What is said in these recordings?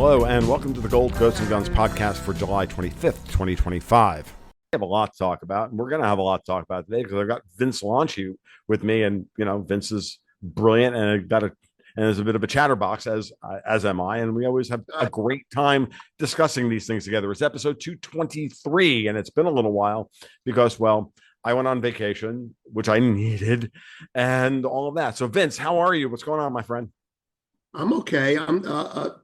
Hello, and welcome to the Gold, Ghosts, and Guns podcast for July 25th, 2025. We have a lot to talk about, and we're going to have a lot to talk about today because I've got Vince Lanci with me, and, Vince is brilliant and is a bit of a chatterbox, as am I, and we always have a great time discussing these things together. It's episode 223, and it's been a little while because, well, I went on vacation, which I needed, and all of that. So, Vince, how are you? What's going on, my friend? I'm okay. I'm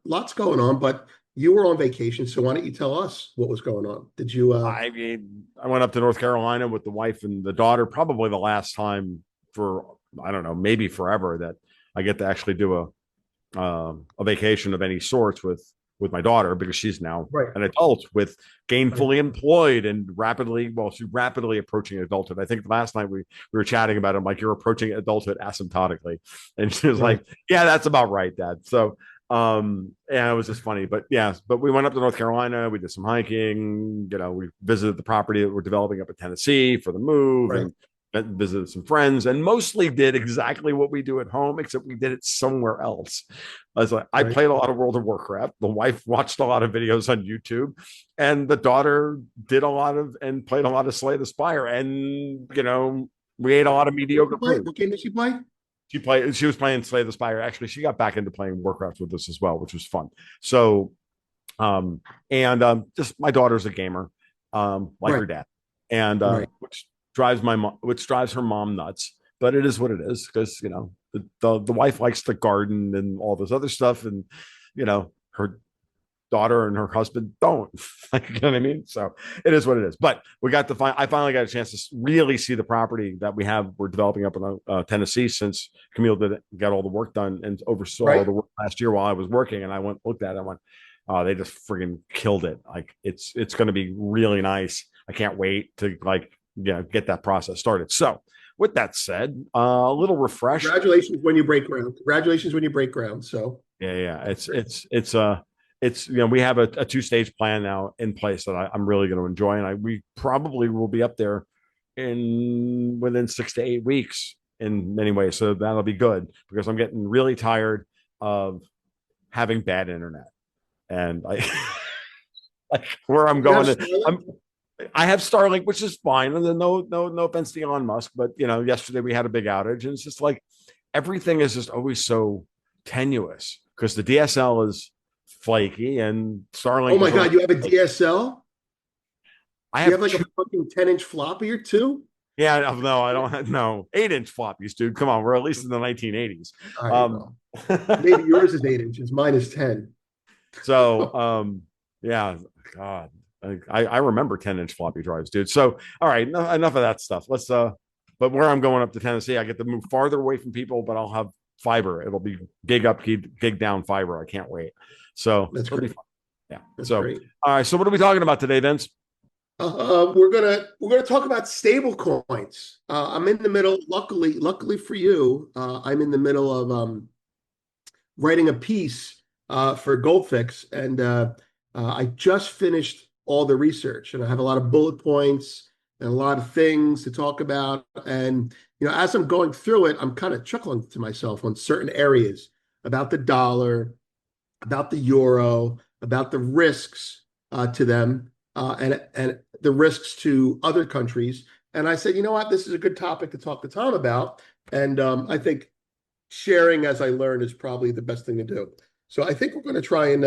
lots going on, but you were on vacation, so why don't you tell us what was going on? Did you I mean, I went up to North Carolina with the wife and the daughter, probably the last time for, I don't know, maybe forever that I get to actually do a vacation of any sorts with my daughter, because she's now right, an adult with right, gainfully employed and she's rapidly approaching adulthood. I think the last night we were chatting about it, I'm like, you're approaching adulthood asymptotically. And she was right. like, yeah, that's about right, Dad. So, and it was just funny, but yeah, but we went up to North Carolina, we did some hiking, we visited the property that we're developing up in Tennessee for the move, Right. and visited some friends, and mostly did exactly what we do at home, except we did it somewhere else. I Right. played a lot of World of Warcraft. The wife watched a lot of videos on YouTube, and the daughter did a lot of and played a lot of Slay the Spire. And we ate a lot of mediocre food. What game did she play? She was playing Slay the Spire. Actually, she got back into playing Warcraft with us as well, which was fun. So, and just my daughter's a gamer, like Right. her dad, and Right. which drives her mom nuts. But it is what it is, because the wife likes to garden and all this other stuff, and her daughter and her husband don't. You know what I mean? So it is what it is. But I finally got a chance to really see the property that we're developing up in Tennessee, since Camille got all the work done and oversaw all Right. the work last year while I was working. And I looked at it and went, oh, they just friggin' killed it. Like it's going to be really nice. I can't wait to get that process started. So with that said, a little refreshed. Congratulations when you break ground. Congratulations when you break ground. So Yeah. It's we have a two-stage plan now in place that I'm really going to enjoy, and we probably will be up there in within 6 to 8 weeks in many ways. So that'll be good, because I'm getting really tired of having bad internet, and like where I'm you have going. Starlink? I have Starlink, which is fine, and then no offense to Elon Musk, but yesterday we had a big outage, and it's just like everything is just always so tenuous because the DSL is flaky and Oh Starlink my is always God, you have a flaky. DSL? I You have have like a two. fucking 10-inch floppy or two? Yeah, no, I don't have no 8-inch floppies, dude. Come on, we're at least in the 1980s. All right, Um, well, maybe yours is 8 inches. Mine is 10. so yeah, God, I remember 10-inch floppy drives, dude. So all right, enough of that stuff. Let's but where I'm going up to Tennessee, I get to move farther away from people, but I'll have fiber. It'll be gig up, gig down fiber. I can't wait. So That's it'll be great. fun. Yeah. That's So great. all right. So what are we talking about today, Vince? We're gonna talk about stable coins. I'm in the middle. Luckily for you, I'm in the middle of writing a piece for Goldfix, and I just finished all the research, and I have a lot of bullet points and a lot of things to talk about. And as I'm going through it, I'm kind of chuckling to myself on certain areas about the dollar, about the euro, about the risks to them, and the risks to other countries. And I said, you know what, this is a good topic to talk to Tom about. And I think sharing as I learn is probably the best thing to do. So I think we're going to try and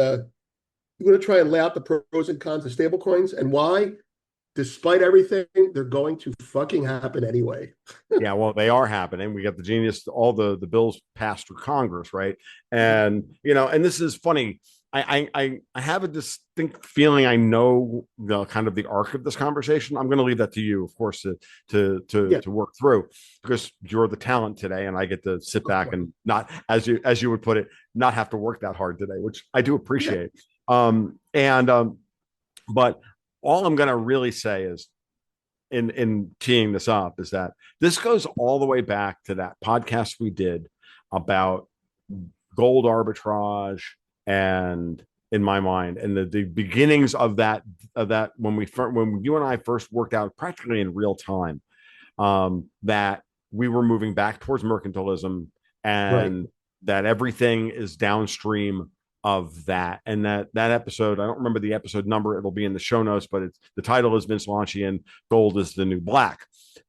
lay out the pros and cons of stablecoins and why, despite everything, they're going to fucking happen anyway. Yeah, well, they are happening. We got all the bills passed through Congress, right? And and this is funny. I have a distinct feeling I know the kind of the arc of this conversation. I'm going to leave that to you, of course, Yeah, to work through, because you're the talent today, and I get to sit of back course. and not, as you would put it, not have to work that hard today, which I do Yeah, appreciate. And but all I'm going to really say is, in teeing this up, is that this goes all the way back to that podcast we did about gold arbitrage, and in my mind, and the beginnings of that when you and I first worked out practically in real time, that we were moving back towards mercantilism, right. and that everything is downstream of that. And that episode, I don't remember the episode number. It'll be in the show notes, but the title is Vince Lanci and Gold is the New Black.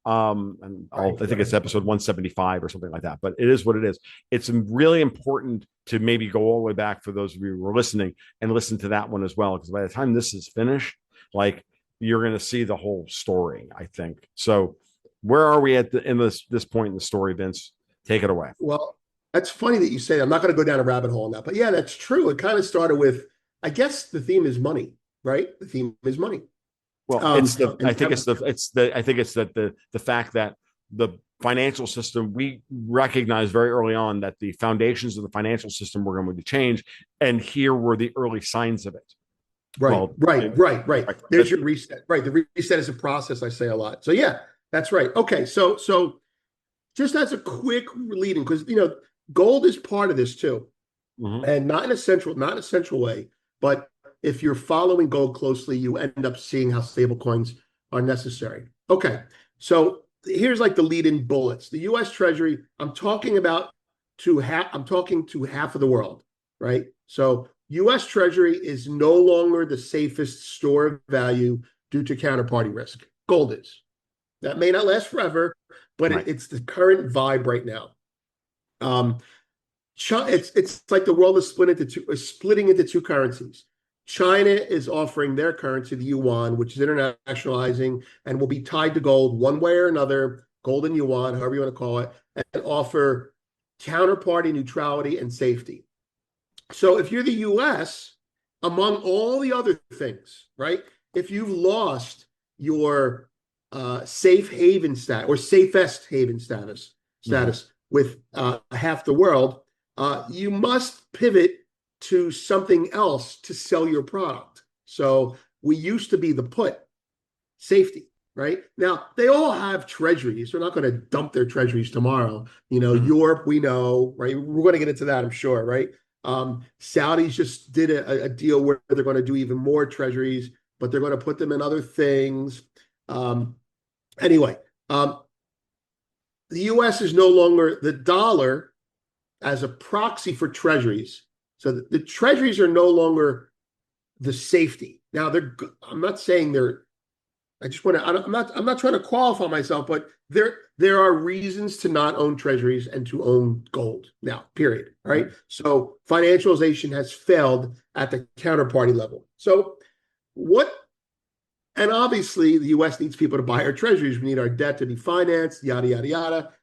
And I think it's episode 175 or something like that. But it is what it is. It's really important to maybe go all the way back for those of you who are listening and listen to that one as well, because by the time this is finished, like you're going to see the whole story, I think. So where are we in this point in the story, Vince? Take it away. Well, that's funny that you say that. I'm not going to go down a rabbit hole on that, but yeah, that's true. It kind of started with, I guess the theme is money, right? The theme is money. Well, I think it's the fact that the financial system, we recognized very early on that the foundations of the financial system were going to change, and here were the early signs of it. Right, well, right. There's your reset. Right, the reset is a process. I say a lot. So yeah, that's right. Okay, so just as a quick leading, because gold is part of this too, and not in a central way, but if you're following gold closely, you end up seeing how stablecoins are necessary. Okay, so here's like the lead-in bullets. The U.S. Treasury, I'm talking to half of the world, right? So U.S. Treasury is no longer the safest store of value due to counterparty risk. Gold is. That may not last forever, but it's the current vibe right now. It's like the world is splitting into two currencies. China is offering their currency, the yuan, which is internationalizing and will be tied to gold one way or another, gold and yuan, however you want to call it, and offer counterparty neutrality and safety. So if you're the U.S., among all the other things, right, if you've lost your safe haven status or safest haven status with half the world, you must pivot to something else to sell your product. So we used to be the put, safety, right? Now, they all have treasuries. They're not going to dump their treasuries tomorrow. Europe, we know, right? We're going to get into that, I'm sure, right? Saudis just did a deal where they're going to do even more treasuries, but they're going to put them in other things. Anyway, the U.S. is no longer the dollar as a proxy for treasuries. So the treasuries are no longer the safety. Now I'm not saying they're. I just want to. I'm not trying to qualify myself, but there are reasons to not own treasuries and to own gold now. Period. Right. So financialization has failed at the counterparty level. So what? And obviously, the U.S. needs people to buy our treasuries. We need our debt to be financed. Yada yada yada.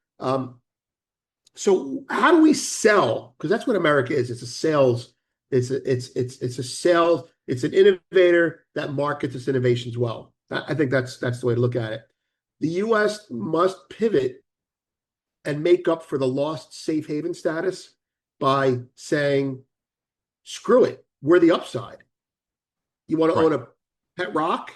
So how do we sell? Because that's what America is. It's a sales. It's a sales. It's an innovator that markets its innovations well. I think that's the way to look at it. The U.S. must pivot and make up for the lost safe haven status by saying, "Screw it, we're the upside." You want to own a pet rock?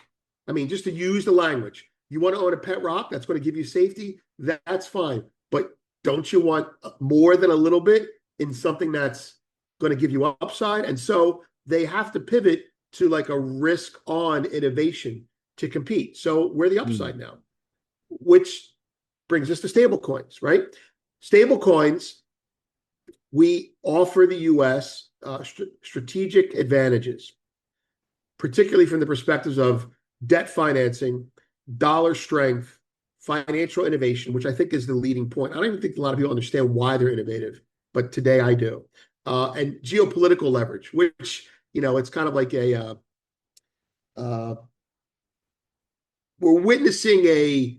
I mean, just to use the language, you want to own a pet rock that's going to give you safety. That's fine, but don't you want more than a little bit in something that's going to give you upside? And so they have to pivot to like a risk-on innovation to compete. So we're the upside now, which brings us to stablecoins, right? Stablecoins, we offer the U.S. Strategic advantages, particularly from the perspectives of debt financing, dollar strength, financial innovation, which I think is the leading point. I don't even think a lot of people understand why they're innovative, but today I do. And geopolitical leverage, which, it's kind of like we're witnessing a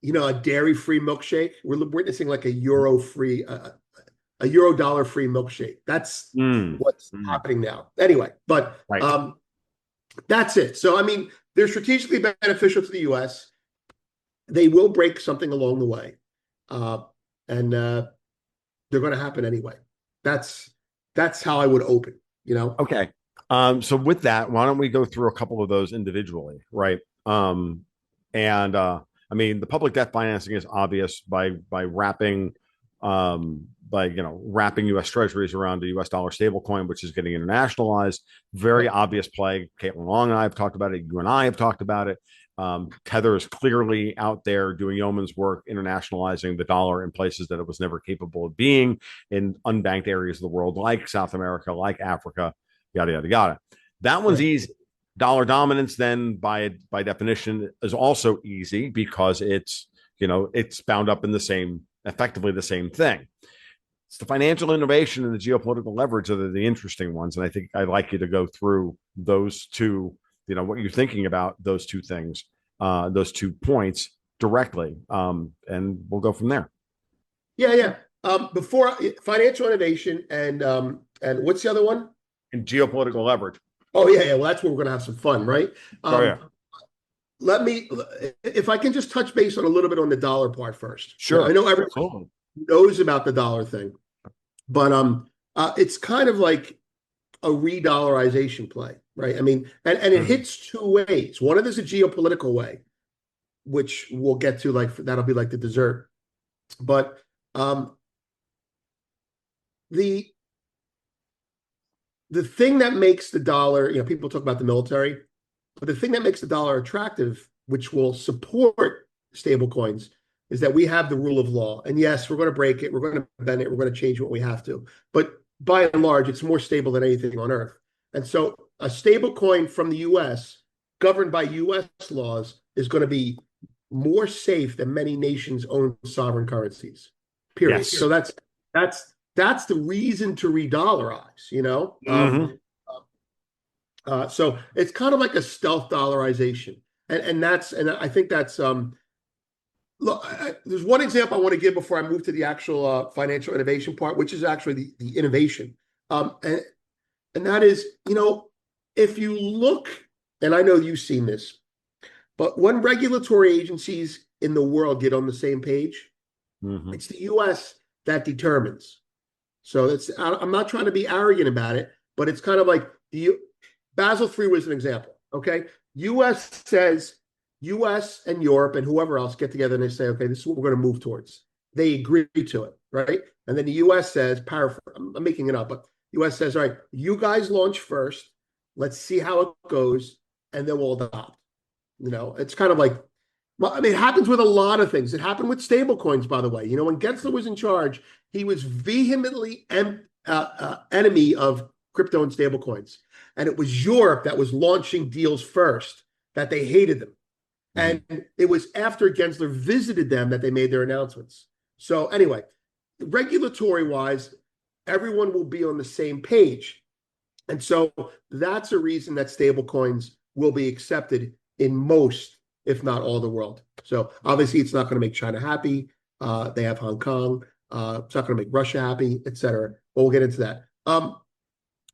dairy-free milkshake. We're witnessing like a euro-free, a euro dollar-free milkshake. That's what's happening now. Anyway, but that's it. So, I mean, they're strategically beneficial to the U.S. They will break something along the way, and they're going to happen anyway. That's how I would open. Okay. So with that, why don't we go through a couple of those individually, right? I mean, the public debt financing is obvious by wrapping wrapping U.S. Treasuries around a U.S. dollar stablecoin, which is getting internationalized. Very obvious play. Caitlin Long and I have talked about it. You and I have talked about it. Tether is clearly out there doing yeoman's work, internationalizing the dollar in places that it was never capable of being in unbanked areas of the world, like South America, like Africa, yada, yada, yada. That one's easy. Dollar dominance, then, by definition, is also easy because it's bound up in effectively the same thing. It's the financial innovation and the geopolitical leverage that are the interesting ones. And I think I'd like you to go through those two, what you're thinking about those two things, those 2 points directly. And we'll go from there. Yeah. Before financial innovation and what's the other one? And geopolitical leverage. Oh, yeah. Well, that's where we're going to have some fun, right? Yeah. If I can just touch base on a little bit on the dollar part first. Sure. I know everyone knows about the dollar thing, but it's kind of like a re-dollarization play, right? I mean, and it hits 2 ways. One of them is a geopolitical way, which we'll get to, like that'll be like the dessert. But the thing that makes the dollar, people talk about the military, but the thing that makes the dollar attractive, which will support stablecoins, is that we have the rule of law. And yes, we're going to break it, we're going to bend it, we're going to change what we have to. But by and large, it's more stable than anything on earth. And so a stablecoin from the US, governed by US laws, is going to be more safe than many nations' own sovereign currencies. Period. Yes. So that's the reason to re-dollarize, so it's kind of like a stealth dollarization. And I think that's look, there's one example I want to give before I move to the actual financial innovation part, which is actually the innovation. And that is, if you look, and I know you've seen this, but when regulatory agencies in the world get on the same page, it's the US that determines. So I'm not trying to be arrogant about it, but it's kind of like Basel III was an example. Okay. US says, US and Europe and whoever else get together and they say, okay, this is what we're going to move towards. They agree to it, right? And then the US says, I'm making it up, but US says, all right, you guys launch first. Let's see how it goes, and then we'll adopt. It's kind of like, it happens with a lot of things. It happened with stablecoins, by the way. When Gensler was in charge, he was vehemently enemy of crypto and stablecoins. And it was Europe that was launching deals first, that they hated them. And it was after Gensler visited them that they made their announcements. So anyway, regulatory-wise, everyone will be on the same page. And so that's a reason that stablecoins will be accepted in most, if not all, the world. So obviously, it's not going to make China happy. They have Hong Kong. It's not going to make Russia happy, et cetera. But we'll get into that.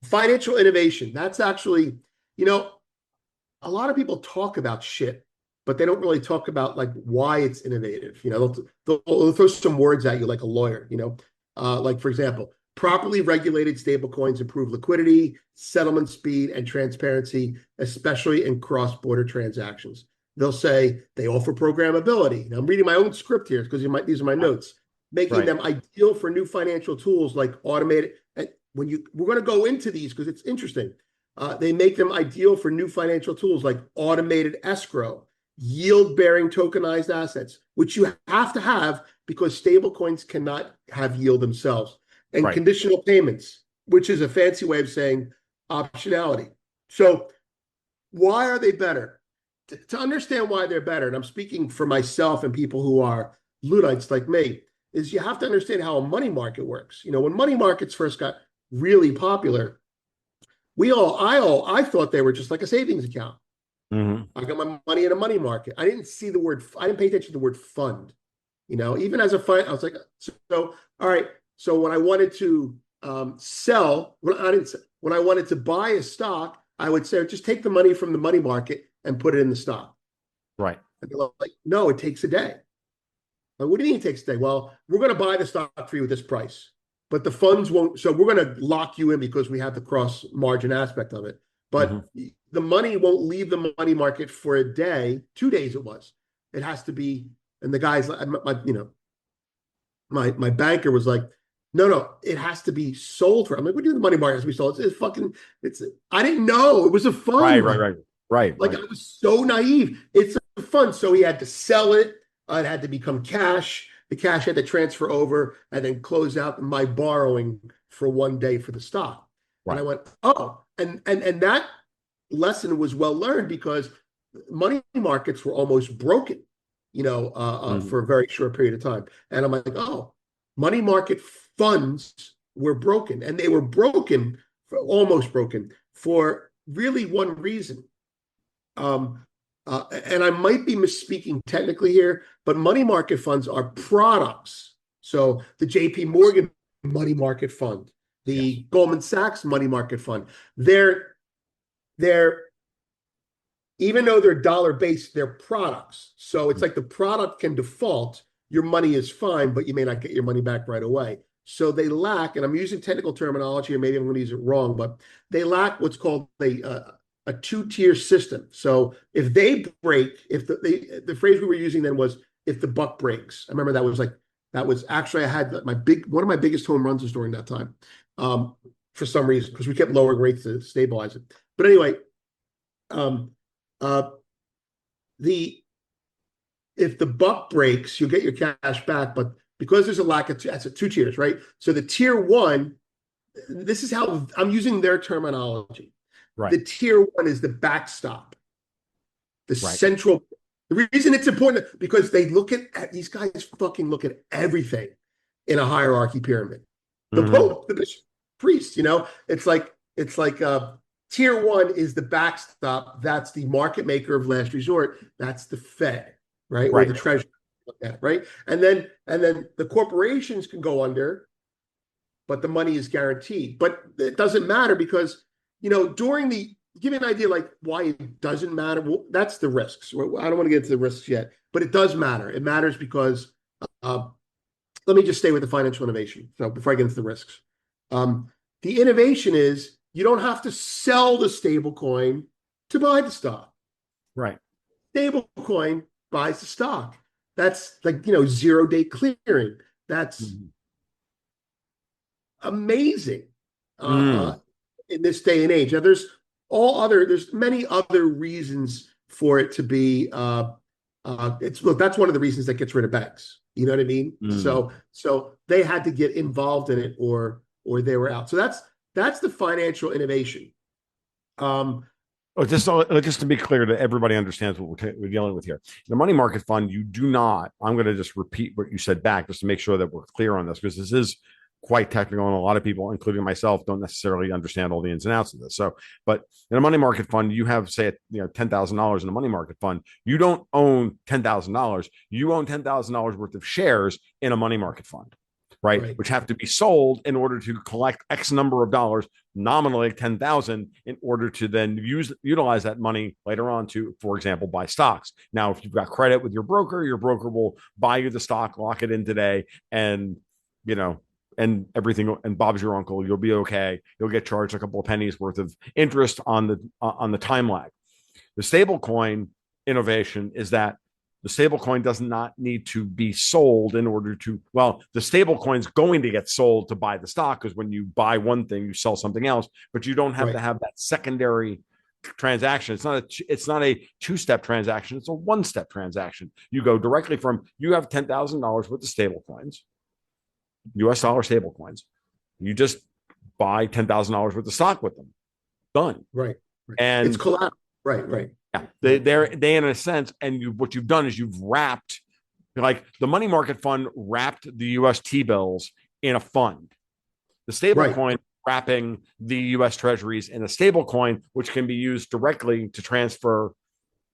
Financial innovation. That's actually, a lot of people talk about shit, but they don't really talk about like why it's innovative. They'll throw some words at you like a lawyer. Like for example, properly regulated stablecoins improve liquidity, settlement speed, and transparency, especially in cross-border transactions. They'll say they offer programmability. Now, I'm reading my own script here because these are my notes, making them ideal for new financial tools like automated. And we're going to go into these because it's interesting. They make them ideal for new financial tools like automated escrow, yield-bearing tokenized assets, which you have to have because stablecoins cannot have yield themselves, and conditional payments, which is a fancy way of saying optionality. So why are they better? To understand why they're better, and I'm speaking for myself and people who are Luddites like me, is you have to understand how a money market works. When money markets first got really popular, I thought they were just like a savings account. I got my money in a money market. I didn't pay attention to the word fund. Even as a fund, I was like, so all right. So when I wanted to when I wanted to buy a stock, I would say, just take the money from the money market and put it in the stock. Right. And they're like, no, it takes a day. Like, what do you mean it takes a day? Well, we're going to buy the stock for you at this price, but the funds won't. So we're going to lock you in because we have the cross margin aspect of it. But the money won't leave the money market for a day, 2 days it was. It has to be, and the guys, my banker was like, no, it has to be sold for. I'm like, what do you mean the money market has to be sold? I didn't know. It was a fund. Right. Like, I was so naive. It's a fund, so he had to sell it. It had to become cash. The cash had to transfer over and then close out my borrowing for one day for the stock. And I Right. went, oh, and that lesson was well learned because money markets were almost broken, for a very short period of time. And I'm like, oh, money market funds were broken, and they were broken, almost broken, for really one reason. And I might be misspeaking technically here, but money market funds are products. So the JP Morgan money market fund, Yes. the Goldman Sachs money market fund, they're even though they're dollar based, they're products. So it's like the product can default, your money is fine, but you may not get your money back right away. So they lack, and I'm using technical terminology, or maybe I'm going to use it wrong, but they lack what's called a two-tier system. So if they break, if the phrase we were using then was if the buck breaks. I remember that was actually I had one of my biggest home runs was during that time, for some reason, because we kept lowering rates to stabilize it. But anyway, uh, the if the buck breaks, you'll get your cash back, but because there's a lack of that's a two tiers, right? So the tier one, this is how I'm using their terminology. Right. The tier one is the backstop, the Right. central. The reason it's important because they look at these guys fucking look at everything in a hierarchy pyramid. The Pope, the bishop, priest, it's like tier one is the backstop. That's the market maker of last resort. That's the Fed, right? Or Right. the Treasury, right? And then the corporations can go under, but the money is guaranteed. But it doesn't matter because, give you an idea like why it doesn't matter. Well, that's the risks. I don't want to get into the risks yet, but it does matter. It matters because, let me just stay with the financial innovation. So before I get into the risks, the innovation is you don't have to sell the stable coin to buy the stock. Right. Stable coin buys the stock. That's like, 0-day clearing. That's amazing in this day and age. Now, there's many other reasons for it to be. That's one of the reasons that gets rid of banks. You know what I mean? So they had to get involved in it, or they were out. So that's the financial innovation. Just to be clear that everybody understands what we're dealing with here. The money market fund, you do not. I'm going to just repeat what you said back, just to make sure that we're clear on this, because this is quite technical, and a lot of people, including myself, don't necessarily understand all the ins and outs of this. So, but in a money market fund, you have, say, $10,000 in a money market fund. You don't own $10,000. You own $10,000 worth of shares in a money market fund, right? Which have to be sold in order to collect X number of dollars, nominally 10,000, in order to then utilize that money later on to, for example, buy stocks. Now, if you've got credit with your broker will buy you the stock, lock it in today, and everything, and Bob's your uncle. You'll be okay. You'll get charged a couple of pennies worth of interest on the time lag. The stablecoin innovation is that the stablecoin does not need to be sold in order to. Well, the stablecoin's going to get sold to buy the stock, because when you buy one thing, you sell something else. But you don't have to have that secondary transaction. It's not a two-step transaction. It's a one-step transaction. You go directly from, you have $10,000 worth of stablecoins, US dollar stablecoins. You just buy $10,000 worth of stock with them. Done. Right. And it's collateral. Right. Yeah. They in a sense, and what you've done is you've wrapped, like the money market fund wrapped the US T-bills in a fund. The stablecoin wrapping the US Treasuries in a stablecoin, which can be used directly to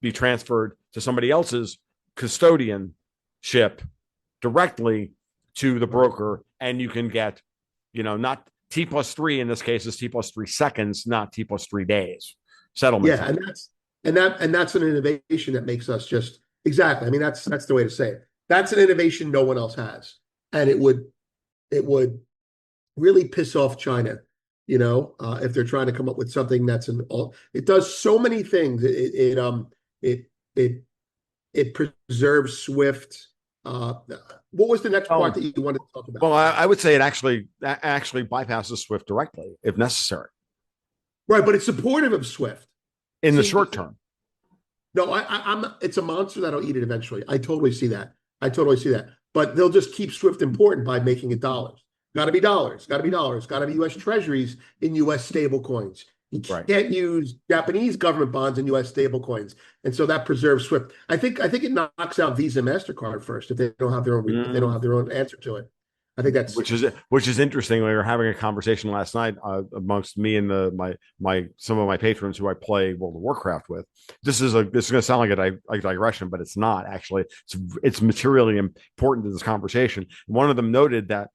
be transferred to somebody else's custodianship directly to the broker, and you can get, not T+3 in this case is T+3 seconds, not T+3 days settlement. Yeah, and that's an innovation that makes us just exactly. I mean, that's the way to say it. That's an innovation no one else has, and it would really piss off China, if they're trying to come up with something that's it does so many things. It preserves Swift. What was the next part that you wanted to talk about? Well, I would say it actually bypasses Swift directly if necessary. Right, but it's supportive of Swift in the short term. No, I'm. It's a monster that'll eat it eventually. I totally see that. I totally see that. But they'll just keep Swift important by making it dollars. Got to be dollars. Got to be dollars. Got to be U.S. Treasuries in U.S. stable coins. You Right. can't use Japanese government bonds in U.S. stable coins, and so that preserves Swift. I think it knocks out Visa and Mastercard first if they don't have their own if they don't Mm. have their own answer to it. I think that's Which is interesting. We were having a conversation last night amongst me and my some of my patrons who I play World of Warcraft with. This is going to sound like a digression, but it's not actually. It's materially important to this conversation. One of them noted that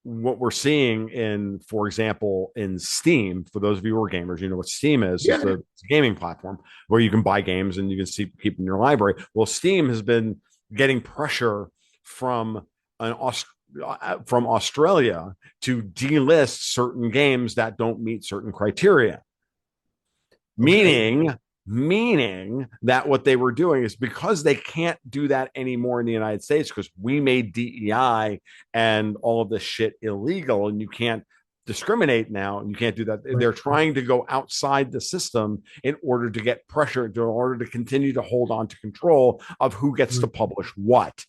what we're seeing in, for example, in Steam, for those of you who are gamers, you know what Steam is. yeah, It's a gaming platform where you can buy games and you can keep in your library. Well, Steam has been getting pressure from an from Australia to delist certain games that don't meet certain criteria. okay, Meaning that what they were doing is because they can't do that anymore in the United States because we made DEI and all of this shit illegal and you can't discriminate now and you can't do that. right, They're trying to go outside the system in order to get pressure, in order to continue to hold on to control of who gets to publish what.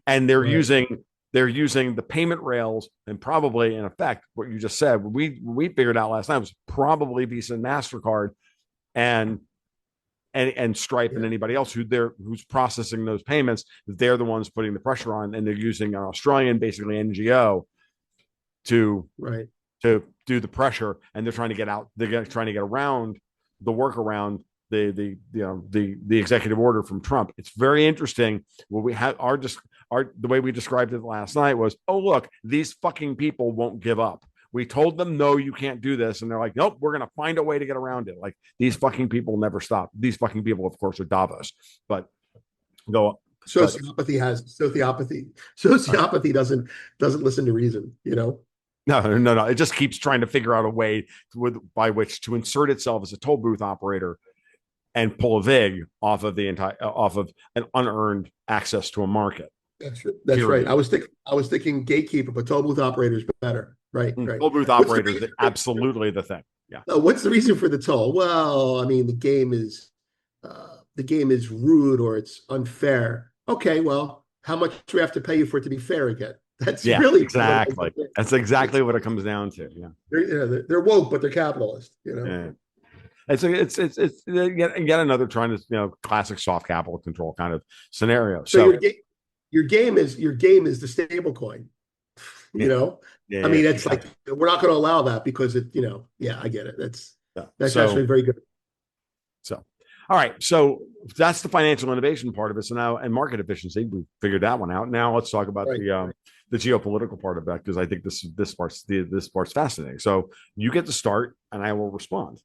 And they're right, using the payment rails and probably in effect what you just said we figured out last night was probably Visa and MasterCard and Stripe yeah, and anybody else who's processing those payments. They're the ones putting the pressure on, and they're using an Australian basically NGO to right. do the pressure, and they're trying to get out. They're trying to get around the workaround the executive order from Trump. It's very interesting. What we had the way we described it last night was, oh look, these fucking people won't give up. We told them no, you can't do this, and they're like, nope, we're gonna find a way to get around it. Like these fucking people never stop. These fucking people, of course, are Davos, but go. Sociopathy has sociopathy. Right. Sociopathy doesn't listen to reason, you know? No. It just keeps trying to figure out a way by which to insert itself as a toll booth operator and pull a vig off of an unearned access to a market. That's right. Period. I was thinking gatekeeper, but toll booth operators better. Right, right. Toll booth What's the operators, reason absolutely the thing. Yeah. what's the reason for the toll? Well, I mean, the game is rude or it's unfair. Okay, well, how much do we have to pay you for it to be fair again? That's Yeah, really exactly. That's exactly what it comes down to. Yeah. they're woke, but they're capitalist, you know. Yeah. It's yet another trying to classic soft capital control kind of scenario. So So your game is the stable coin, you yeah, know. I yeah, mean, it's exactly. like we're not going to allow that because yeah, I get it. Yeah. That's So actually very good. so all right. So that's the financial innovation part of it. So now and market efficiency, we figured that one out. Now let's talk about Right. the geopolitical part of that because I think this part's fascinating. So you get to start, and I will respond.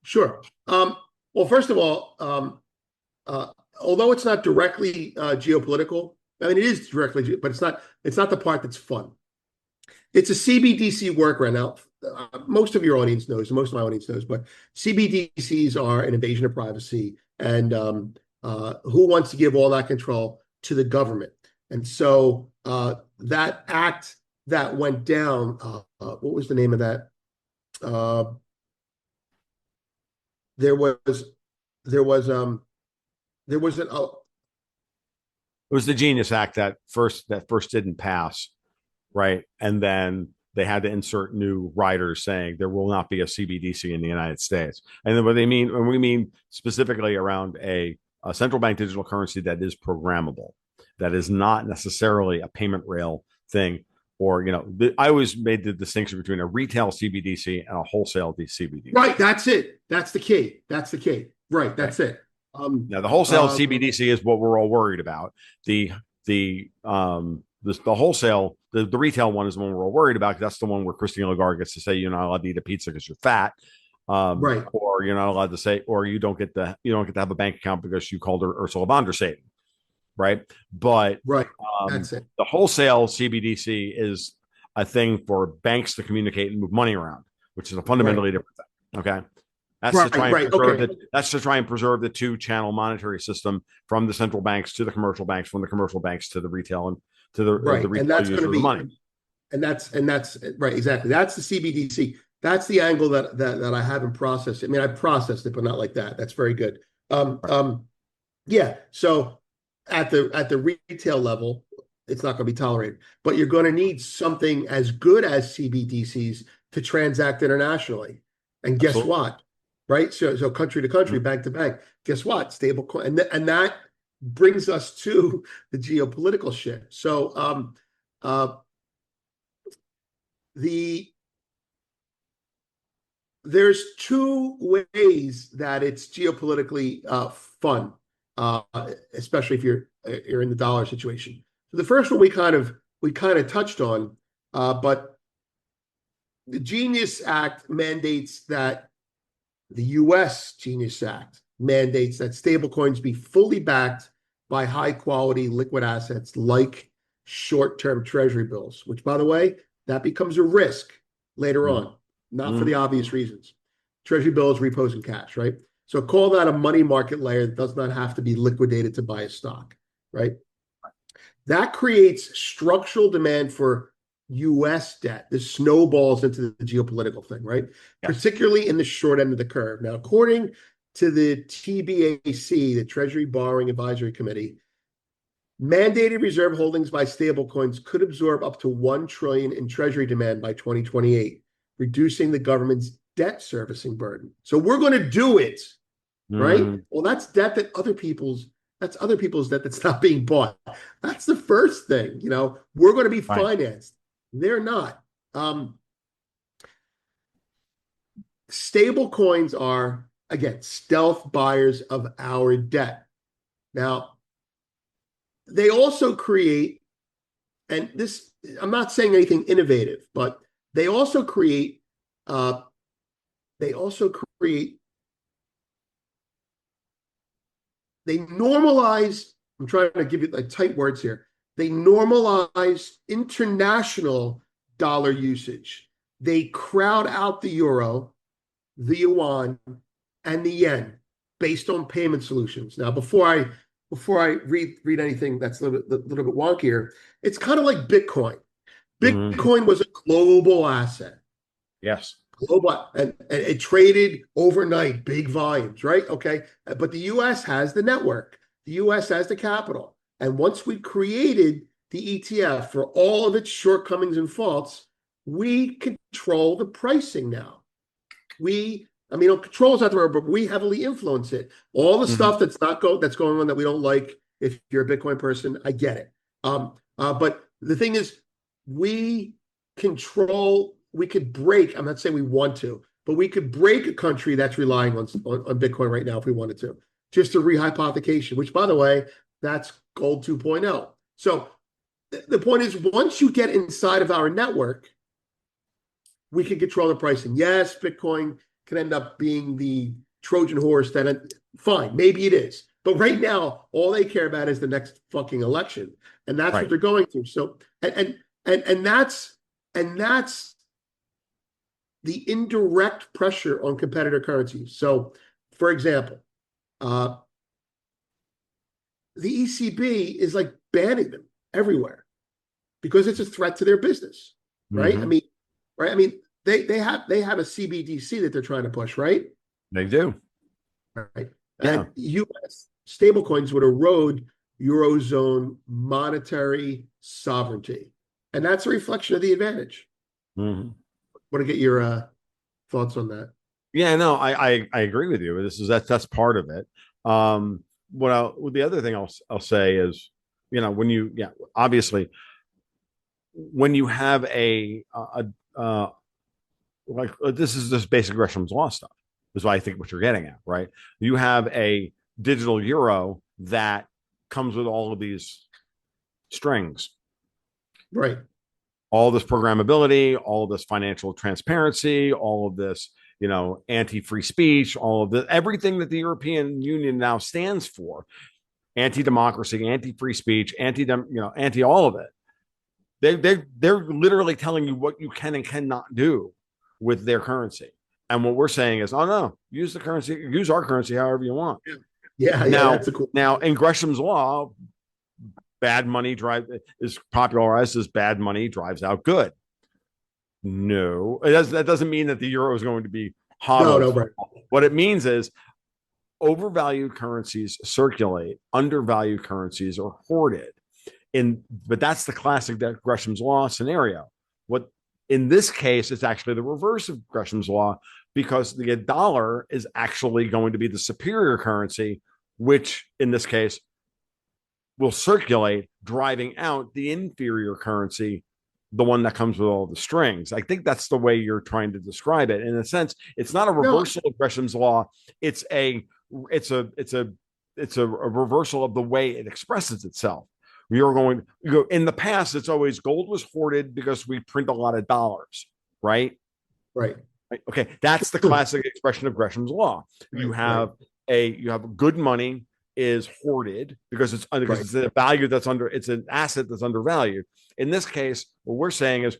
Sure. Well, first of all, uh, although it's not directly geopolitical, I mean, it is directly, but it's not the part that's fun. It's a CBDC workaround. Now, most of your audience knows, most of my audience knows, but CBDCs are an invasion of privacy, and who wants to give all that control to the government? And so that act that went down, what was the name of that? Uh, there was there was there was an It was the Genius Act that first didn't pass, right? And then they had to insert new riders saying there will not be a CBDC in the United States. And then when we mean specifically around a central bank digital currency that is programmable, that is not necessarily a payment rail thing. Or, I always made the distinction between a retail CBDC and a wholesale CBDC. right. That's it. That's the key. That's the key. Right. Right. That's it. Now, the wholesale CBDC is what we're all worried about. The wholesale, the retail one is the one we're all worried about. That's the one where Christine Lagarde gets to say you're not allowed to eat a pizza because you're fat, Right. or you're not allowed to say, or you don't get to have a bank account because you called her Ursula von der Satan, right? But Right. That's it. the wholesale CBDC is a thing for banks to communicate and move money around, which is a fundamentally different thing. Okay. That's to try and preserve that's to try and preserve the two-channel monetary system from the central banks to the commercial banks, from the commercial banks to the retail and to the Right. retail And that's user going to of the be money. and that's right. Exactly. That's the CBDC. that's the angle that I haven't processed. I mean, I processed it, but not like that. That's very good. Um, Right. um, yeah. So at the retail level, it's not going to be tolerated. But you're going to need something as good as CBDCs to transact internationally. And guess Absolutely. what? Right? So country to country, Mhm. bank to bank. Guess what? Stable coin, and that brings us to the geopolitical shit. So uh, the there's two ways that it's geopolitically fun, uh, especially if you're in the dollar situation. So the first one we kind of touched on, but the Genius Act mandates that the U.S. Genius Act mandates that stablecoins be fully backed by high quality liquid assets like short term treasury bills, which, by the way, that becomes a risk later Mhm. on, not for the Mhm. obvious reasons. Treasury bills, repos, and cash, right? So call that a money market layer that does not have to be liquidated to buy a stock, right? That creates structural demand for US debt. This snowballs into the geopolitical thing, right? Yes. Particularly in the short end of the curve. Now, according to the TBAC, the Treasury Borrowing Advisory Committee, mandated reserve holdings by stablecoins could absorb up to 1 trillion in treasury demand by 2028, reducing the government's debt servicing burden. So we're going to do it, right? Mhm. Well, that's other people's debt that's not being bought. That's the first thing. We're going to be Right. financed. They're not. Um, Stable coins are, again, stealth buyers of our debt. Now, they also create, and this, I'm not saying anything innovative, but they also create, uh, they also create, they normalize, I'm trying to give you like tight words here. They normalize international dollar usage. They crowd out the euro, the yuan, and the yen based on payment solutions. Now, before I read anything that's a little bit wonkier, it's kind of like Bitcoin. Mhm. Bitcoin was a global asset, Yes. global, and it traded overnight, big volumes, right? Okay, but the U.S. has the network, the U.S. has the capital, and once we created the ETF for all of its shortcomings and faults, we control the pricing now. I mean, control is not the word, but we heavily influence it. All the Mhm. stuff that's going on that we don't like. If you're a Bitcoin person, I get it. But the thing is, we control. We could break. I'm not saying we want to, but we could break a country that's relying on Bitcoin right now if we wanted to, just a rehypothecation. Which, by the way, that's gold 2.0. So the point is, once you get inside of our network, we can control the pricing. Yes, Bitcoin can end up being the Trojan horse fine, maybe it is. But right now, all they care about is the next fucking election. And that's what Right. they're going through. So and that's the indirect pressure on competitor currencies. So for example, uh, the ECB is like banning them everywhere because it's a threat to their business, right? I Mhm. mean, right? I mean, they have a CBDC that they're trying to push, right? They do. Right. Yeah. And U.S. stablecoins would erode Eurozone monetary sovereignty. And that's a reflection of the advantage. Mhm. Want to get your thoughts on that? Yeah, no, I agree with you. That's part of it. The other thing I'll say is, when you yeah, obviously when you have like this is just basic Gresham's law stuff. Is what I think what you're getting at, right? You have a digital euro that comes with all of these strings, Right. all this programmability, all of this financial transparency, all of this, anti-free speech, all of the everything that the European Union now stands for, anti-democracy, anti-free speech, anti all of it. They're literally telling you what you can and cannot do with their currency. And what we're saying is, oh no, use our currency however you want. Yeah, yeah, Now, that's a cool. now in Gresham's law, bad money drive is popularized as bad money drives out good. No, that doesn't mean that the euro is going to be No, no, hodled. right, What it means is overvalued currencies circulate, undervalued currencies are hoarded. But that's the classic Gresham's law scenario. What in this case, it's actually the reverse of Gresham's law because the dollar is actually going to be the superior currency, which in this case will circulate, driving out the inferior currency, the one that comes with all the strings. I think that's the way you're trying to describe it. In a sense, it's not a no, reversal of Gresham's law. It's a it's a it's a it's a reversal of the way it expresses itself. We are going you go in the past. It's always gold was hoarded because we print a lot of dollars, right? right, Okay, that's the classic expression of Gresham's law. You right, right, have you have good money is hoarded because right. it's a value that's under it's an asset that's undervalued. In this case, what we're saying is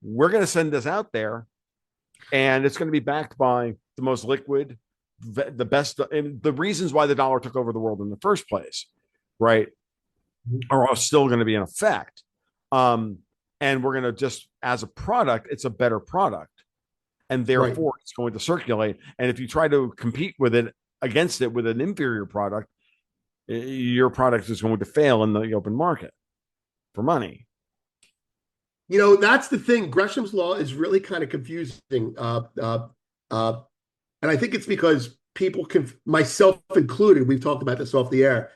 we're going to send this out there, and it's going to be backed by the most liquid, the best, and the reasons why the dollar took over the world in the first place, right, are all still going to be in effect. Um, and we're going to just as a product, it's a better product and Right. therefore it's going to circulate. And if you try to compete with it against it with an inferior product, your product is going to fail in the open market for money. That's the thing. Gresham's law is really kind of confusing. Uh, and I think it's because people can, myself included, we've talked about this off the air,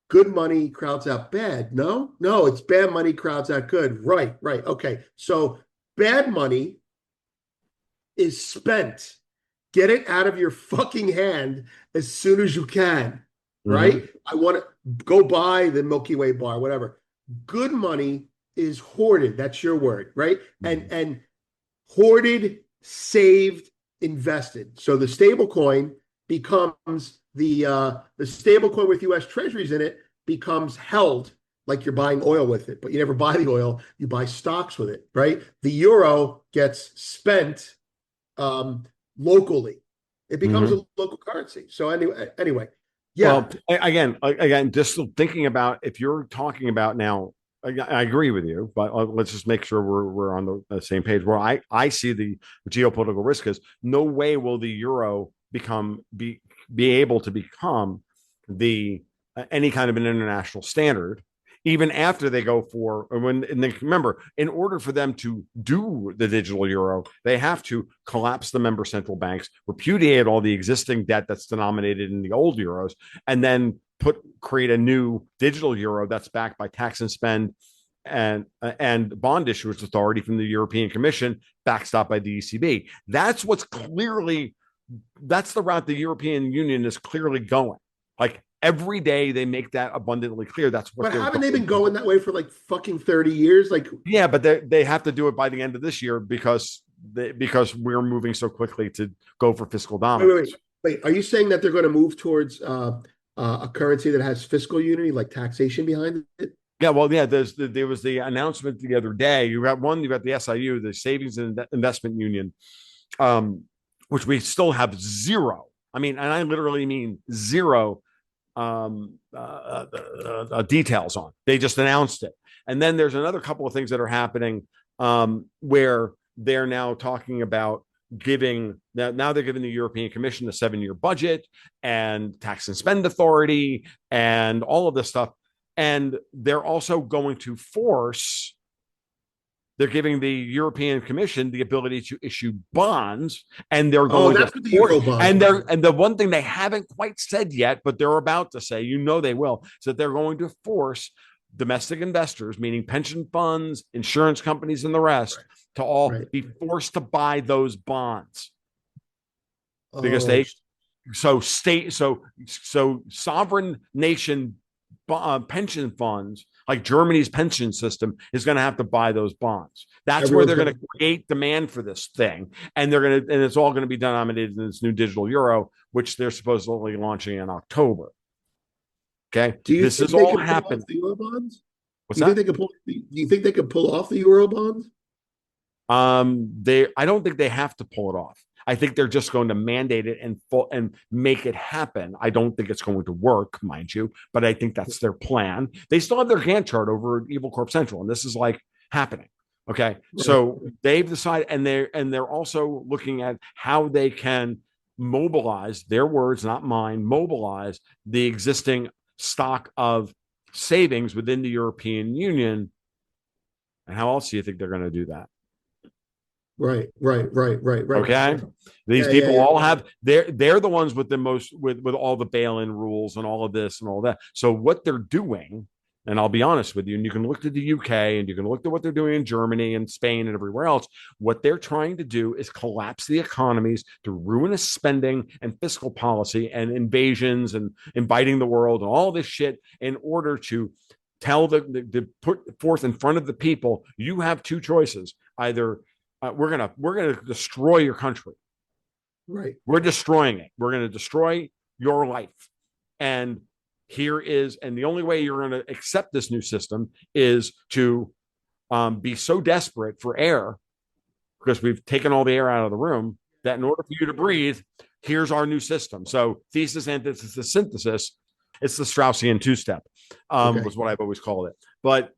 good money crowds out bad. No, no, it's bad money crowds out good. Right, right. Okay. So bad money is spent. Get it out of your fucking hand as soon as you can. Mm-hmm. Right? I want to go buy the Milky Way bar, whatever. Good money is hoarded. That's your word, right? Mm-hmm. And hoarded, saved, invested. So the stable coin becomes the stable coin with U.S. Treasuries in it becomes held like you're buying oil with it, but you never buy the oil, you buy stocks with it, right? The euro gets spent locally. It becomes Mm-hmm. a local currency. So anyway, yeah, Well, again, just thinking about if you're talking about now, I agree with you, but let's just make sure we're on the same page. Where I see the geopolitical risk is no way will the euro be able to become the any kind of an international standard even after they go for and then remember in order for them to do the digital euro they have to collapse the member central banks repudiate all the existing debt that's denominated in the old euros and then create a new digital euro that's backed by tax and spend and bond issuance authority from the European Commission, backstopped by the ECB. That's the route the European Union is clearly going. Like every day they make that abundantly clear. That's what but they're haven't they going been to do. going that way for like fucking 30 years? Like, Yeah, but they have to do it by the end of this year because we're moving so quickly to go for fiscal wait, wait, wait, dominance. wait. Are you saying that they're going to move towards a currency that has fiscal unity, like taxation behind it? Yeah, well, yeah. There was the announcement the other day. You got the SIU, the Savings and Investment Union, um, which we still have zero. I mean, and I literally mean zero details on. They just announced it, and then there's another couple of things that are happening where they're now talking about giving now they're giving the European Commission a 7-year budget and tax and spend authority and all of this stuff, and they're also going to force they're giving the European Commission the ability to issue bonds, and they're Oh, going to that's what the force. euro bonds And are. the one thing they haven't quite said yet, but they're about to say, they will, is that they're going to force domestic investors, meaning pension funds, insurance companies, and the rest, Right, to all right. be forced to buy those bonds because Oh, so sovereign nation pension funds like Germany's pension system is going to have to buy those bonds. That's where everyone's they're going going to create demand for this thing, and it's all going to be denominated in this new digital euro, which they're supposedly launching in October. Okay, Do you this think is they all can pull off happened. the euro bonds? What's Do you think that? they could pull? Do you think they could pull off the euro bonds? I don't think they have to pull it off. I think they're just going to mandate it and make it happen. I don't think it's going to work, mind you, but I think that's their plan. They still have their Gantt chart over Evil Corp Central, and this is like happening. Okay, Right. so they've decided, and they're also looking at how they can mobilize their words, not mine, mobilize the existing stock of savings within the European Union. And how else do you think they're going to do that? Right. Right. Right. Right. Right. Okay, these Yeah. Yeah. people Yeah. all have they're the ones with the most with all the bail-in rules and all of this and all that. So what they're doing, and I'll be honest with you, and you can look to the UK and you can look to what they're doing in Germany and Spain and everywhere else. What they're trying to do is collapse the economies through ruinous spending and fiscal policy and invasions and inviting the world and all this shit in order to tell the put forth in front of the people, you have two choices: either we're gonna destroy your country. Right. We're destroying it. We're gonna destroy your life. And here is, and the only way you're gonna accept this new system is to be so desperate for air because we've taken all the air out of the room that in order for you to breathe, here's our new system. So thesis, antithesis, synthesis. It's the Straussian two-step, Okay. was what I've always called it. But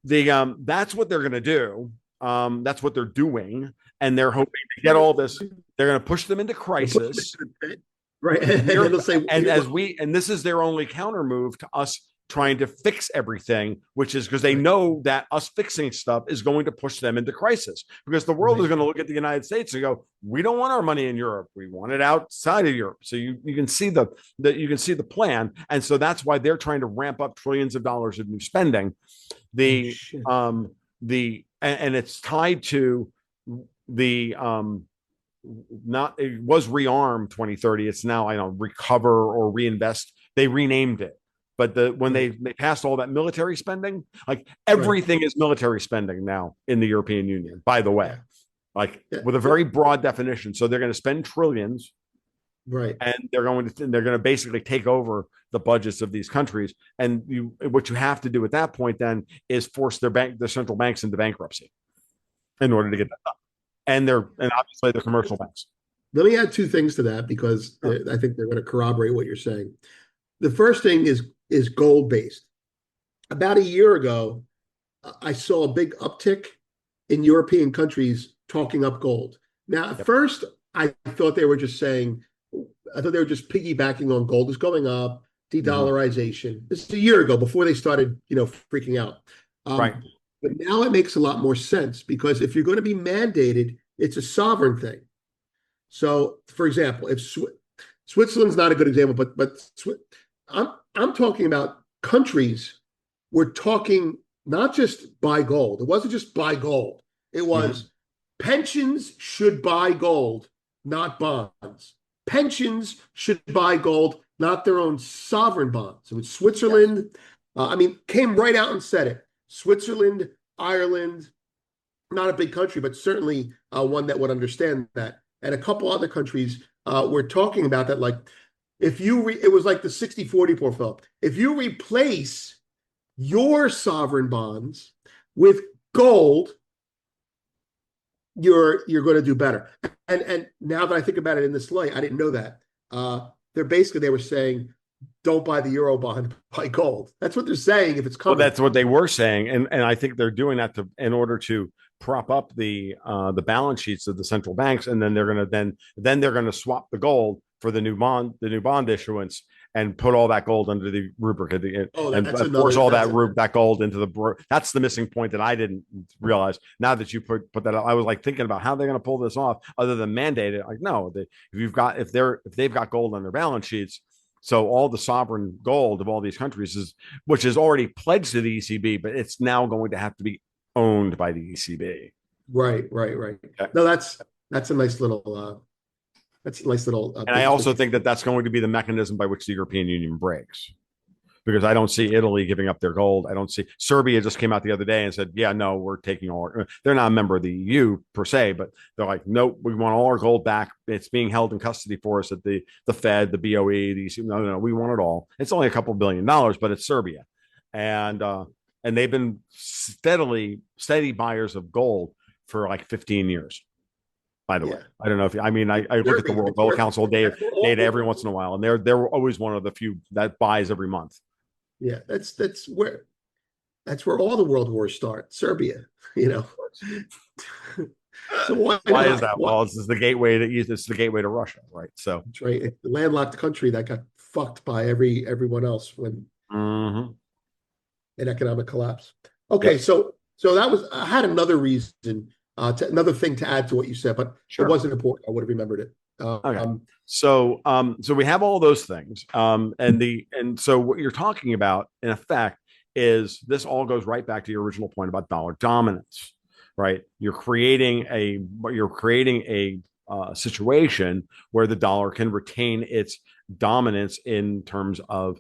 the that's what they're going to do. That's what they're doing, and they're hoping to get all this. They're going to push them into They'll put them crisis. into the pit. Right. And then they'll say, And as we, and this is their only counter move to us trying to fix everything, which is because they right. know that us fixing stuff is going to push them into crisis because the world Right. is going to look at the United States and go, we don't want our money in Europe. We want it outside of Europe. So you can see you can see the plan. And so that's why they're trying to ramp up trillions of dollars of new spending. Oh, The, shit. and it's tied to the, not it was rearm 2030. It's now, I don't recover or reinvest. They renamed it, but when Right. they passed all that military spending, like Right. everything is military spending now in the European Union, by the way, Yeah. like Yeah. with a very broad definition. So they're going to spend trillions, Right. and they're going to basically take over the budgets of these countries. And what you have to do at that point then is force their central banks into bankruptcy in order to get that done. And obviously the commercial banks. Let me add two things to that because Sure. I think they're going to corroborate what you're saying. The first thing is gold based. About a year ago, I saw a big uptick in European countries talking up gold. Now, at Yep. first, I thought they were just saying, I thought they were just piggybacking on gold is going up, Mhm. de-dollarization. This is a year ago before they started, freaking out. Right. But now it makes a lot more sense because if you're going to be mandated, it's a sovereign thing. So, for example, if Switzerland's not a good example, but I'm talking about countries. We're talking not just buy gold. It wasn't just buy gold. It Mhm. was pensions should buy gold, not bonds. Pensions should buy gold, not their own sovereign bonds. So it's Yes. Switzerland. Came right out and said it. Switzerland, Ireland, not a big country, but certainly one that would understand that. And a couple other countries were talking about that. Like, if it was like the 60-40 portfolio. If you replace your sovereign bonds with gold, you're going to do better. And now that I think about it in this light, I didn't know that. They were saying, don't buy the euro bond, buy gold. That's what they're saying if it's Well, coming. that's what they were saying, and I think they're doing that in order to prop up the balance sheets of the central banks, and then they're gonna swap the gold for the new bond issuance, and put all that gold under the rubric of Oh, and that's force another. all That's that gold into that's the missing point that I didn't realize. Now that you put that up, I was like thinking about how they're going to pull this off, other than mandate it. Like, no, if they've got gold on their balance sheets. So all the sovereign gold of all these countries which is already pledged to the ECB, but it's now going to have to be owned by the ECB. right, right, right. Okay. No, that's a nice little And I bait and also switch. think that that's going to be the mechanism by which the European Union breaks. Because I don't see Italy giving up their gold. I don't see Serbia just came out the other day and said, yeah, no, we're taking they're not a member of the EU per se, but they're like, nope, we want all our gold back. It's being held in custody for us at the Fed, the BOE, the ECB. No, we want it all. It's only a couple $1 billion, but it's Serbia. And they've been steady buyers of gold for like 15 years. By the way, Yeah, I don't know if I look at the Serbia, World of Gold course. Council That's data all. every once in a while, and they're always one of the few that buys every month. Yeah, that's where. That's where all the world wars start. Serbia, you know. So why Why is not? that? Why? Well, it's the gateway to Russia, right? So, That's right. A landlocked country that got fucked by everyone else when mhm. an economic collapse. Okay, Yep, so that was I had another reason, another thing to add to what you said, but it sure. wasn't important. I would have remembered it. Okay. So we have all those things. And so what you're talking about in effect is this all goes right back to your original point about dollar dominance, right? You're creating a situation where the dollar can retain its dominance in terms of,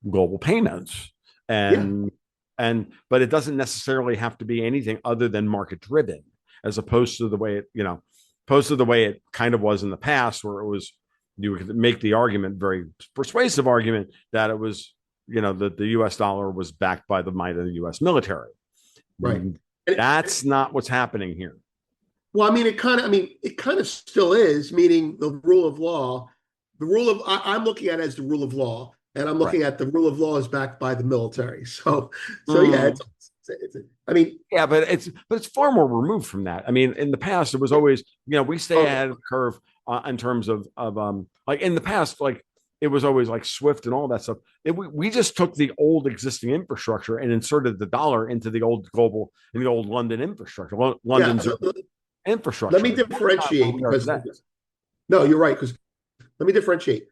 global payments. Yeah, And and but it doesn't necessarily have to be anything other than market driven, as opposed to the way it kind of was in the past, where it was, you could make the argument, very persuasive argument, that it was, that the US dollar was backed by the might of the US military. right. And That's not what's happening here. well, it kind of still is, meaning the rule of law, I'm looking at it as the rule of law, and I'm Right. looking at the rule of law is backed by the military. So yeah, Mm. I mean, Yeah, but it's far more removed from that. I mean, in the past, it was yeah, always, we stay oh, ahead of the curve, in terms of like in the past, like it was always like Swift and all that stuff. We just took the old existing infrastructure and inserted the dollar into the old global, in the old London infrastructure, yeah. London's Let me infrastructure. That's not what differentiate we are because today. no, you're right. Because let me differentiate.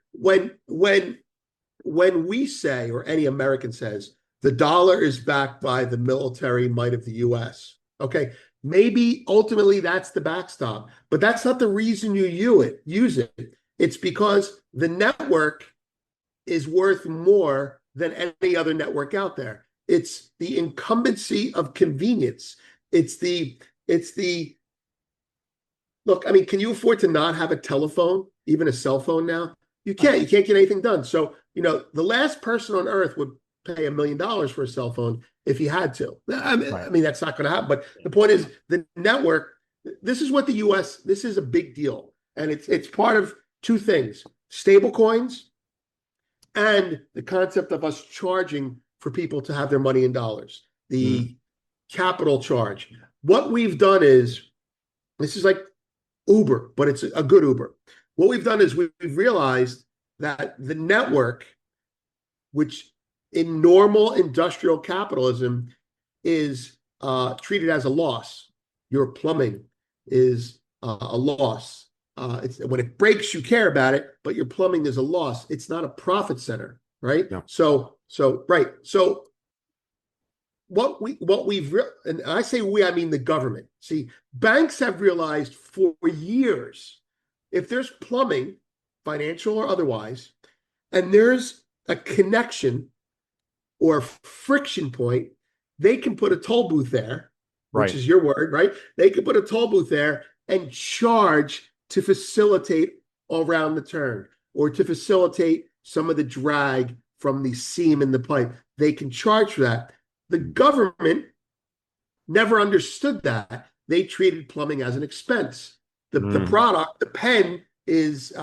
When we say, or any American says, the dollar is backed by the military might of the US, okay, maybe ultimately that's the backstop, but that's not the reason you use it. It's because the network is worth more than any other network out there. It's the incumbency of convenience. It's the look, I mean, can you afford to not have a telephone, even a cell phone now? You can't. You can't get anything done. So, the last person on earth would pay $1 million for a cell phone if he had to. Right. I mean that's not going to happen. But the point is, the network. This is what the U.S. This is a big deal, and it's part of two things: stablecoins and the concept of us charging for people to have their money in dollars. Mm. The capital charge. What we've done is this is like Uber, but it's a good Uber. What we've done is we've realized that the network, which in normal industrial capitalism is treated as a loss, your plumbing is a loss. It's when it breaks, you care about it, but your plumbing is a loss. It's not a profit center, right? Yeah. So right. So and I say we, I mean the government. See, banks have realized for years, if there's plumbing, financial or otherwise, and there's a connection or friction point, they can put a toll booth there, which Right. is your word, right? They can put a toll booth there and charge to facilitate around the turn or to facilitate some of the drag from the seam in the pipe. They can charge for that. The government never understood that. They treated plumbing as an expense. The Mm. product, the pen is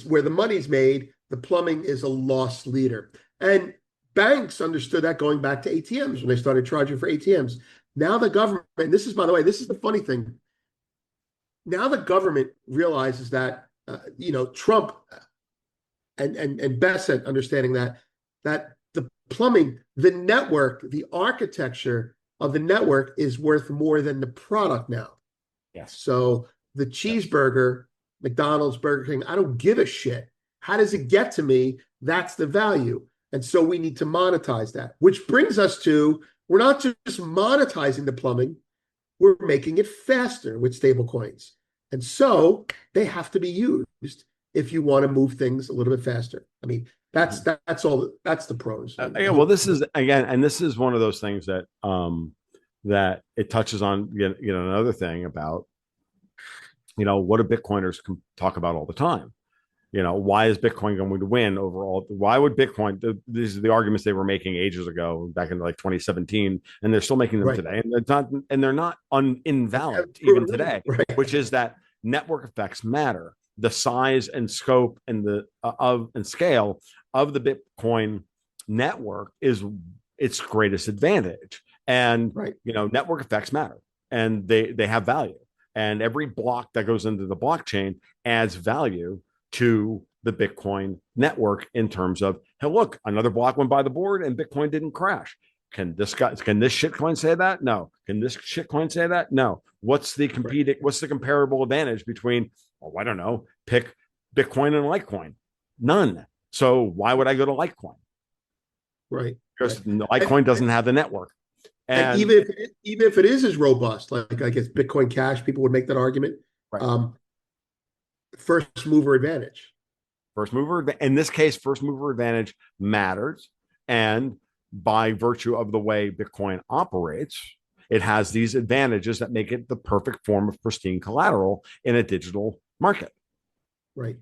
where the money's made. The plumbing is a loss leader. And banks understood that going back to ATMs when they started charging for ATMs. Now the government, and this is, by the way, this is the funny thing. Now the government realizes that, Trump and Bessent understanding that the plumbing, the network, the architecture of the network is worth more than the product now. Yes. So the Yes. cheeseburger, McDonald's, Burger King, I don't give a shit. How does it get to me? That's the value. And so we need to monetize that, which brings us to we're not just monetizing the plumbing, we're making it faster with stable coins. And so they have to be used if you want to move things a little bit faster. I mean, that's all that's the pros. Yeah, well, this is again, and this is one of those things that it touches on, another thing about, what do Bitcoiners talk about all the time. Why is Bitcoin going to win overall? Why would Bitcoin? These are the arguments they were making ages ago, back in like 2017, and they're still making them Right. today, and they're not invalid even Proven today. right. Which is that network effects matter. The size and scope and the of and scale of the Bitcoin network is its greatest advantage. And Right. network effects matter, and they have value. And every block that goes into the blockchain adds value to the Bitcoin network in terms of, hey, look, another block went by the board and Bitcoin didn't crash. Can this shitcoin say that? No. Can this shitcoin say that? No. What's the Right. comparable advantage between, oh, I don't know, pick Bitcoin and Litecoin? None. So why would I go to Litecoin? Right. Because Right. And, Litecoin doesn't have the network. and And even if it is as robust, like I guess Bitcoin Cash, people would make that argument. right, Um, First mover advantage. first mover, in this case, first mover advantage matters. And by virtue of the way Bitcoin operates, it has these advantages that make it the perfect form of pristine collateral in a digital market. Right.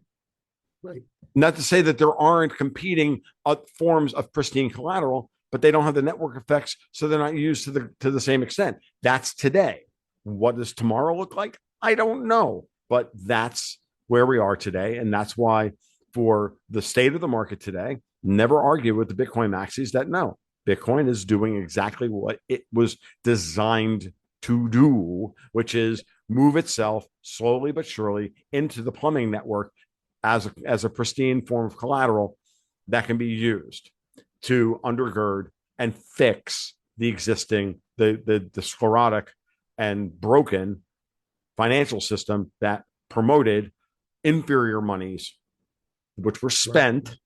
Right. Not to say that there aren't competing forms of pristine collateral, but they don't have the network effects, so they're not used to the same extent. That's today. What does tomorrow look like? I don't know, but that's where we are today, and that's why, for the state of the market today, never argue with the Bitcoin maxis that no, Bitcoin is doing exactly what it was designed to do, which is move itself slowly but surely into the plumbing network as a pristine form of collateral that can be used to undergird and fix the existing the sclerotic and broken financial system that promoted inferior monies, which were Right. spent,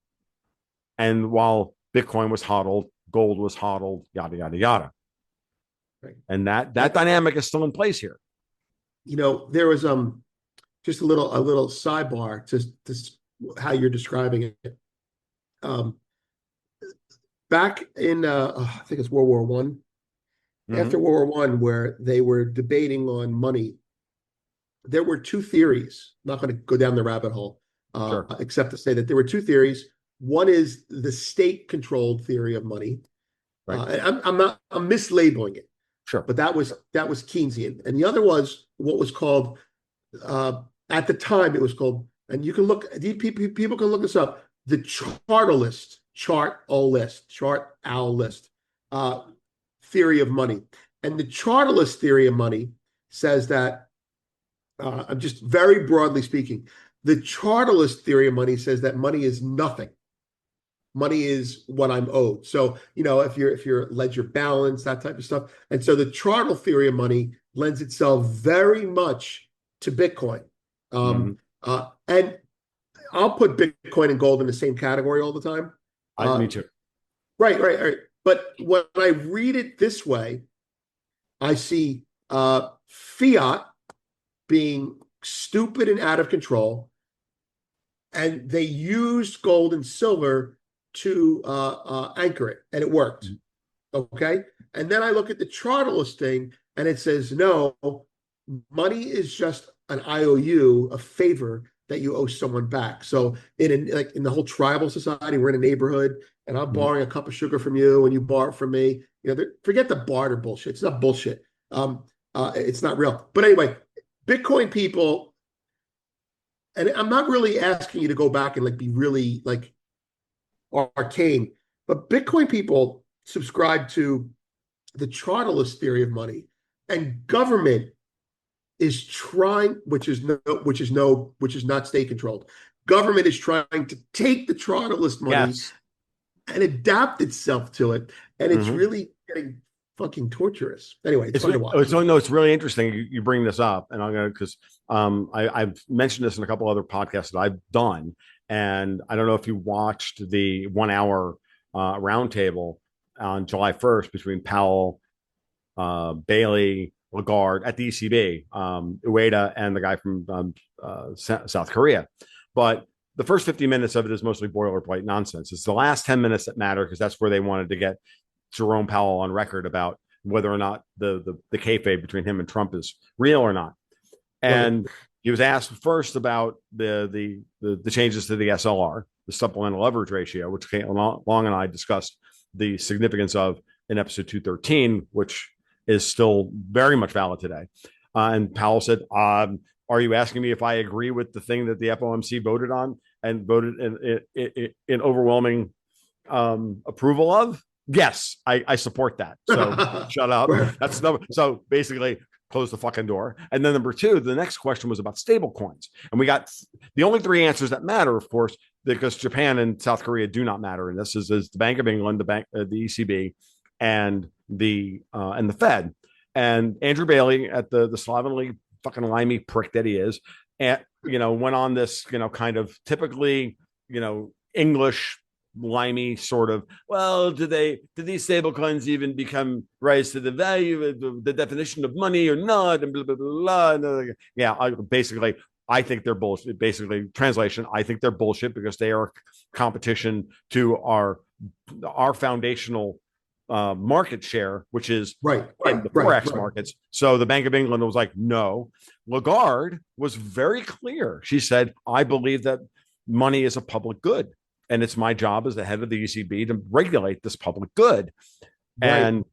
and while Bitcoin was hodled, gold was hodled, yada yada yada. Right. And that And dynamic is still in place here. there was just a little sidebar to how you're describing it. Um, Back in I think it's World War One. After Mm-hmm. World War One, where they were debating on money, there were two theories. I'm not going to go down the rabbit hole, Sure. except to say that there were two theories. One is the state-controlled theory of money. Right. And I'm mislabeling it, Sure. but that was Keynesian, and the other was what was called at the time it was called, and you can look, people can look this up, the chart owl list uh, theory of money. And the chartalist theory of money says that, I'm just very broadly speaking, the chartalist theory of money says that money is nothing. Money is what I'm owed. So, if you're ledger balance, that type of stuff. And so the chartal theory of money lends itself very much to Bitcoin. Mm-hmm. And I'll put Bitcoin and gold in the same category all the time. Me Uh, too. right, right, right. But when I read it this way, I see fiat being stupid and out of control, and they used gold and silver to anchor it, and it worked. Okay. And then I look at the chartalist thing, and it says, no, money is just an IOU, a favor that you owe someone back. So in the whole tribal society, we're in a neighborhood, and I'm Mm-hmm. borrowing a cup of sugar from you, and you borrow it from me. Forget the barter bullshit. It's not bullshit. It's not real. But anyway, Bitcoin people, and I'm not really asking you to go back and be really arcane, but Bitcoin people subscribe to the chartalist theory of money, and government is trying, which is not state controlled. Government is trying to take the chartalist money Yes. and adapt itself to it, and it's Mm-hmm. really getting fucking torturous. Anyway, it's It's fun to watch. no, it's really interesting. You bring this up, and I'm gonna because I've mentioned this in a couple other podcasts that I've done, and I don't know if you watched the 1 hour roundtable on July 1st between Powell, Bailey, Lagarde at the ECB, Ueda, and the guy from South Korea. But the first 50 minutes of it is mostly boilerplate nonsense. It's the last 10 minutes that matter because that's where they wanted to get Jerome Powell on record about whether or not the kayfabe between him and Trump is real or not. Right. And he was asked first about the changes to the SLR, the supplemental leverage ratio, which Long and I discussed the significance of in episode 213, which is still very much valid today. And Powell said, "Are you asking me if I agree with the thing that the FOMC voted on and voted in overwhelming approval of?" Yes, I support that. So shut up. Right. That's number. So basically, close the fucking door. And then number two, the next question was about stable coins, and we got the only three answers that matter, of course, because Japan and South Korea do not matter. And this is the Bank of England, the ECB, and the Fed. And Andrew Bailey, at the slovenly fucking limey prick that he is, and went on this kind of typically English limey sort of, well, did these stable coins even become rise to the value of the definition of money or not, and blah blah blah, blah. And basically I think they're bullshit. Basically, translation, I think they're bullshit because they are competition to our foundational market share, which is in the Forex markets. So the Bank of England was like, no. Lagarde was very clear. She said, I believe that money is a public good, and it's my job as the head of the ECB to regulate this public good. And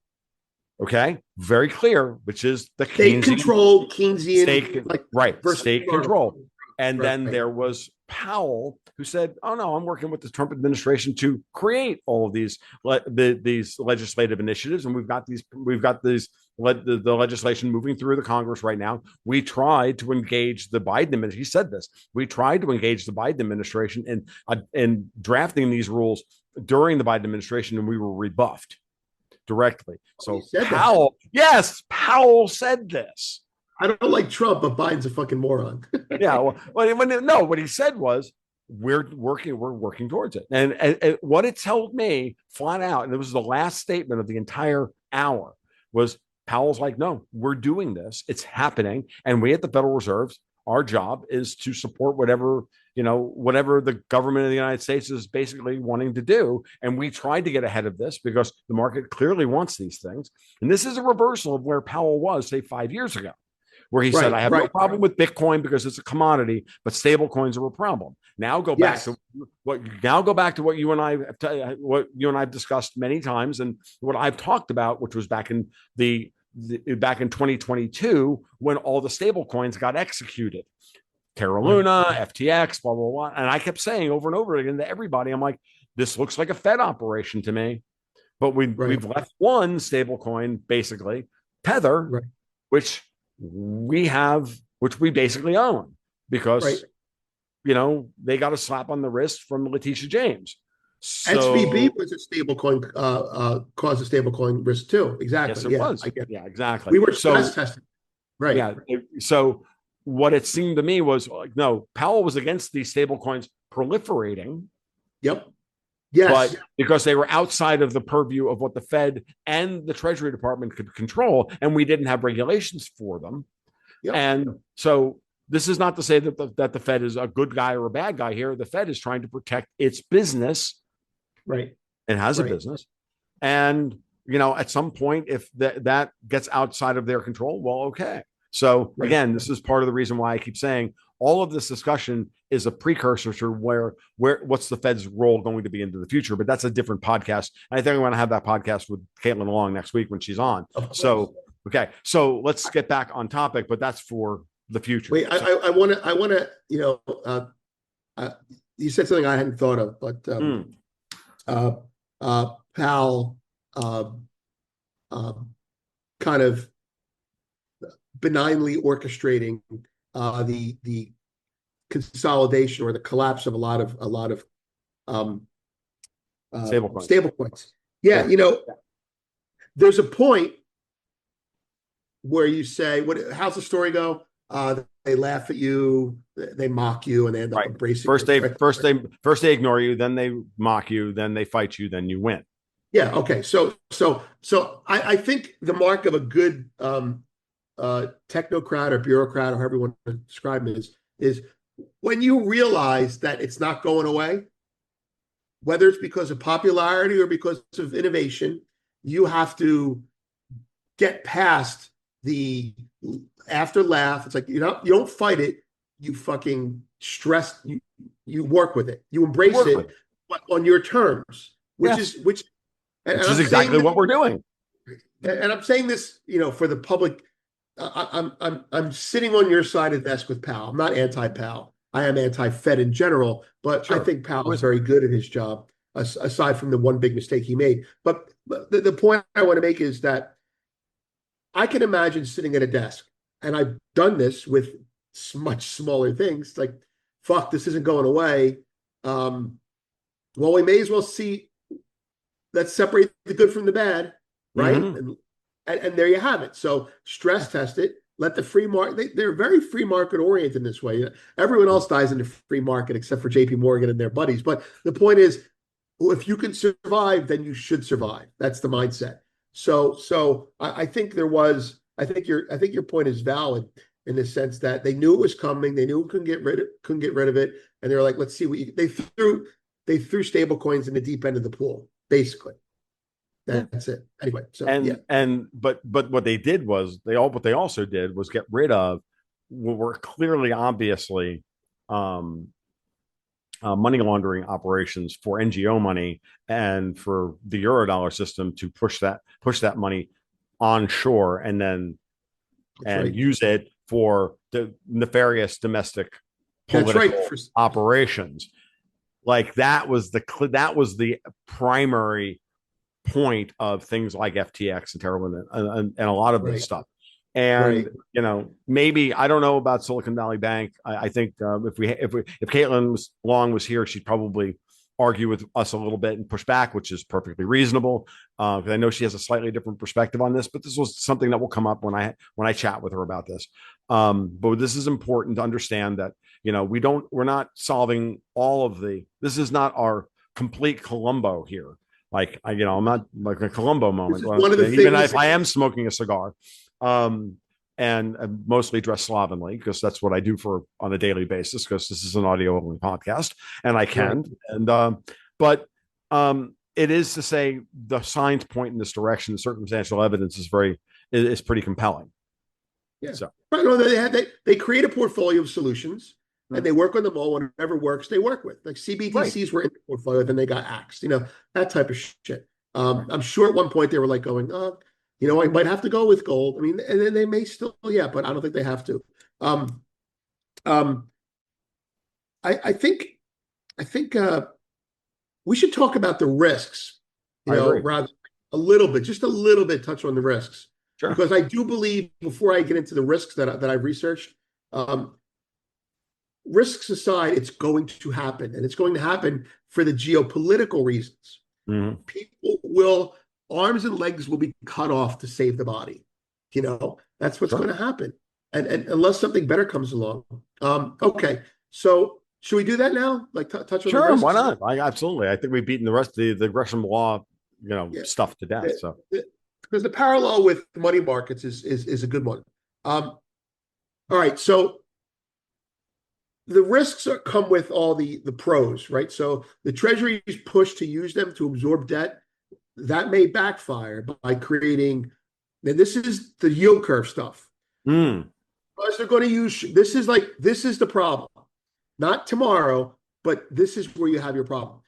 very clear, which is the state control, Keynesian, state control. And then there was Powell, who said, "Oh no, I'm working with the Trump administration to create all of these legislative initiatives, and we've got the legislation moving through the Congress right now. We tried to engage the Biden administration." He said this. We tried to engage the Biden administration in drafting these rules during the Biden administration, and we were rebuffed directly. So Powell, Powell said this. I don't like Trump, but Biden's a fucking moron. What he said was, we're working towards it. And what it told me flat out, and it was the last statement of the entire hour, was Powell's like, no, we're doing this. It's happening. And we at the Federal Reserve, our job is to support whatever the government of the United States is basically wanting to do. And we tried to get ahead of this because the market clearly wants these things. And this is a reversal of where Powell was, say, 5 years ago, where he said, I have no problem with Bitcoin because it's a commodity, but stable coins are a problem. Now go back to what you and I have discussed many times, and what I've talked about, which was back in 2022 when all the stable coins got executed. Terra Luna, FTX, blah, blah, blah. And I kept saying over and over again to everybody, I'm like, this looks like a Fed operation to me. But we've left one stable coin, basically, Tether, which we basically own because they got a slap on the wrist from Letitia James. So, SVB was a stablecoin, caused a stablecoin risk too. Exactly. Yes, it was. Yeah, exactly. We were stress testing. Right. Yeah. So what it seemed to me was like, no, Powell was against these stablecoins proliferating. Yep. Yes. But because they were outside of the purview of what the Fed and the Treasury Department could control, and we didn't have regulations for them. Yep. And so this is not to say that the Fed is a good guy or a bad guy here. The Fed is trying to protect its business. Right. It has a business. And, at some point, if that gets outside of their control, well, okay. So again, this is part of the reason why I keep saying all of this discussion is a precursor to where what's the Fed's role going to be into the future. But that's a different podcast. And I think I'm going to have that podcast with Caitlin Long next week when she's on. So, okay. So let's get back on topic, but that's for the future. Wait, I want to, you said something I hadn't thought of, but Powell kind of benignly orchestrating the consolidation or the collapse of a lot of stablecoins. Yeah, there's a point where you say, how's the story go? They laugh at you, they mock you, and they end up embracing you. First they ignore you, then they mock you, then they fight you, then you win. Yeah. Okay. So I think the mark of a good technocrat or bureaucrat, or however you want to describe it, is when you realize that it's not going away, whether it's because of popularity or because of innovation, you have to get past the after laugh. It's like, you don't fight it, you fucking stress, you work with it, you embrace it, but on your terms, which is exactly what we're doing. And I'm saying this, for the public. I'm sitting on your side of the desk with Powell. I'm not anti-Powell. I am anti-Fed in general, but I think Powell is very good at his job, aside from the one big mistake he made. But the point I want to make is that I can imagine sitting at a desk, and I've done this with much smaller things. Like, fuck, this isn't going away. Well, we may as well see. Let's separate the good from the bad, right? Mm-hmm. And there you have it. So stress test it. Let the free market. They're very free market oriented in this way. Everyone else dies in the free market except for J.P. Morgan and their buddies. But the point is, well, if you can survive, then you should survive. That's the mindset. So I think there was. I think your point is valid in the sense that they knew it was coming. They knew it couldn't get rid of it, and they were like, let's see what they threw stable coins in the deep end of the pool, basically. Yeah. That's it. Anyway, so yeah, But what they did was what they also did was get rid of what were clearly obviously um money laundering operations for NGO money and for the Eurodollar system to push that money onshore that's and right. use it for the nefarious domestic That's right. political operations. Like that was the primary point of things like FTX and Terra and a lot of this right, stuff. And right. maybe I don't know about Silicon Valley Bank. I think if Caitlin Long was here, she'd probably argue with us a little bit and push back, which is perfectly reasonable. Because I know she has a slightly different perspective on this, but this was something that will come up when I chat with her about this. But this is important to understand that we're not solving all of this is not our complete Columbo here. I'm not like a Columbo moment. One of the Even things. if I am smoking a cigar, and mostly dress slovenly because that's what I do on a daily basis because this is an audio only podcast and I can. Right. But it is to say the signs point in this direction. The circumstantial evidence is pretty compelling. Yeah. So. Right. No, they create a portfolio of solutions. And they work on them all. Whatever works, they work with. Like CBDCs were in the portfolio, then they got axed. That type of shit. I'm sure at one point they were like going, I might have to go with gold. I mean, and then they may still, yeah, but I don't think they have to. I think we should talk about the risks. Rather just a little bit touch on the risks. Sure. Because I do believe before I get into the risks that I've researched. Risks aside, it's going to happen, and it's going to happen for the geopolitical reasons. Mm-hmm. Arms and legs will be cut off to save the body. That's what's going to happen, and unless something better comes along. Okay, so should we do that now? Like touch on the risks? Why not? Absolutely. I think we've beaten the rest of the Gresham law, stuff to death. So because the parallel with money markets is a good one. All right, so. The risks come with all the pros, right? So the Treasury's push to use them to absorb debt, that may backfire by creating, and this is the yield curve stuff. Because they're going to use, this is the problem. Not tomorrow, but this is where you have your problem.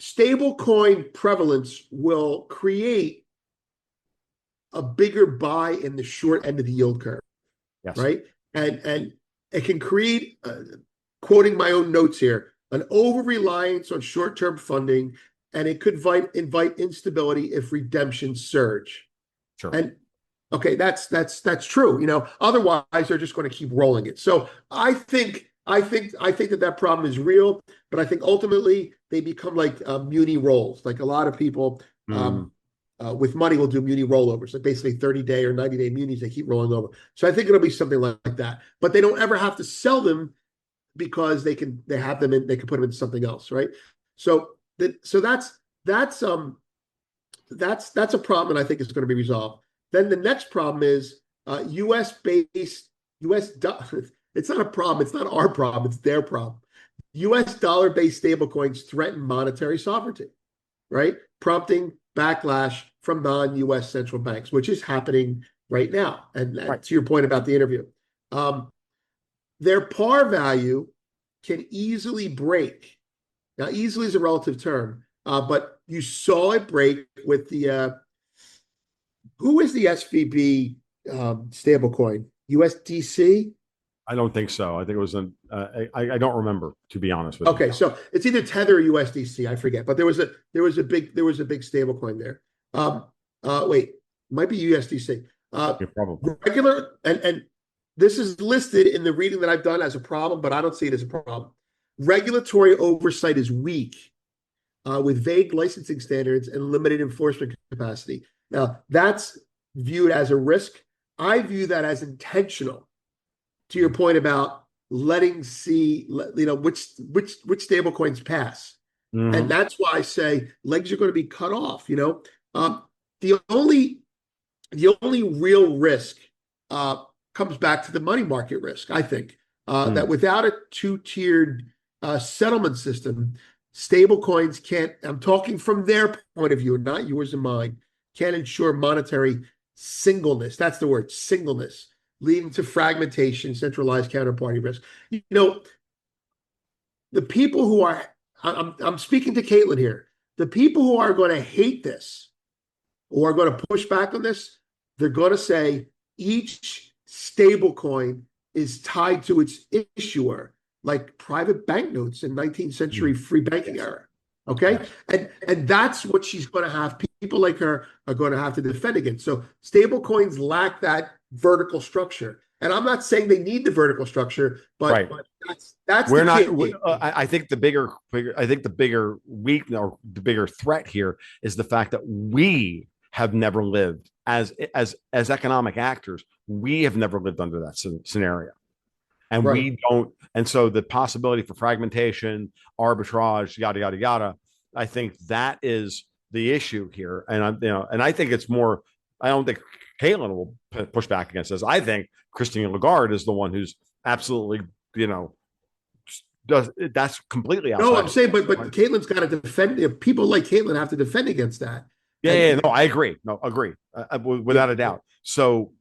Stablecoin prevalence will create a bigger buy in the short end of the yield curve, right? And it can create, quoting my own notes here, an over-reliance on short-term funding, and it could invite instability if redemptions surge. Sure. And okay, that's true. Otherwise they're just going to keep rolling it. So I think that problem is real, but I think ultimately they become like muni rolls. Like a lot of people. With money, we'll do muni rollovers, like basically 30-day or 90-day munis. They keep rolling over. So I think it'll be something like that. But they don't ever have to sell them because they have them in, they can put them into something else, right? So that's a problem, and I think it's going to be resolved. Then the next problem is U.S. based It's not a problem. It's not our problem. It's their problem. U.S. dollar-based stablecoins threaten monetary sovereignty, right? Prompting backlash from non-U.S. central banks, which is happening right now. And to your point about the interview, their par value can easily break. Now, easily is a relative term, but you saw it break with the who is the SVB stablecoin? USDC? I don't think so. I think it was I don't remember, to be honest with you. Okay, so it's either Tether or USDC. I forget, but there was a big stable coin there. Wait, might be USDC. Yeah, probably. Regular and this is listed in the reading that I've done as a problem, but I don't see it as a problem. Regulatory oversight is weak, with vague licensing standards and limited enforcement capacity. Now, that's viewed as a risk. I view that as intentional. To your point about letting see, which stable coins pass. And that's why I say legs are going to be cut off. The only real risk comes back to the money market risk. I think that without a two-tiered settlement system, stable coins can't. I'm talking from their point of view, not yours and mine. Can't ensure monetary singleness. That's the word, singleness, leading to fragmentation, centralized counterparty risk. The people who are, I'm speaking to Caitlin here, the people who are going to hate this or are going to push back on this, they're going to say each stable coin is tied to its issuer, like private banknotes in 19th century free banking era. Okay. And that's what she's going to have. People like her are going to have to defend against. So stable coins lack that vertical structure. And I'm not saying they need the vertical structure, but that's we're not. I think the bigger weakness or the bigger threat here is the fact that we have never lived as economic actors. We have never lived under that scenario, and we don't. And so the possibility for fragmentation, arbitrage, yada yada yada. I think that is the issue here, and I think it's more. I don't think Caitlin will push back against this. I think Christine Lagarde is the one who's absolutely, does that's completely outside. No, I'm saying, but Caitlin's got to defend. People like Caitlin have to defend against that. Yeah, no, I agree. No, agree, without a doubt. So,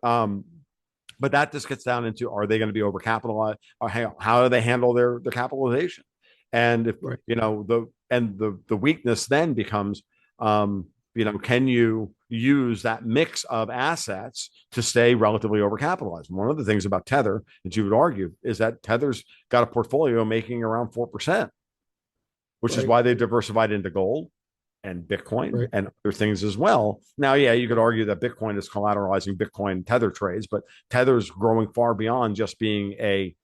but that just gets down into, are they going to be overcapitalized? Or how do they handle their capitalization? And if the weakness then becomes, can you use that mix of assets to stay relatively overcapitalized? One of the things about Tether that you would argue is that Tether's got a portfolio making around 4%, which is why they diversified into gold and Bitcoin and other things as well. Now, yeah, you could argue that Bitcoin is collateralizing Bitcoin Tether trades, but Tether's growing far beyond just being a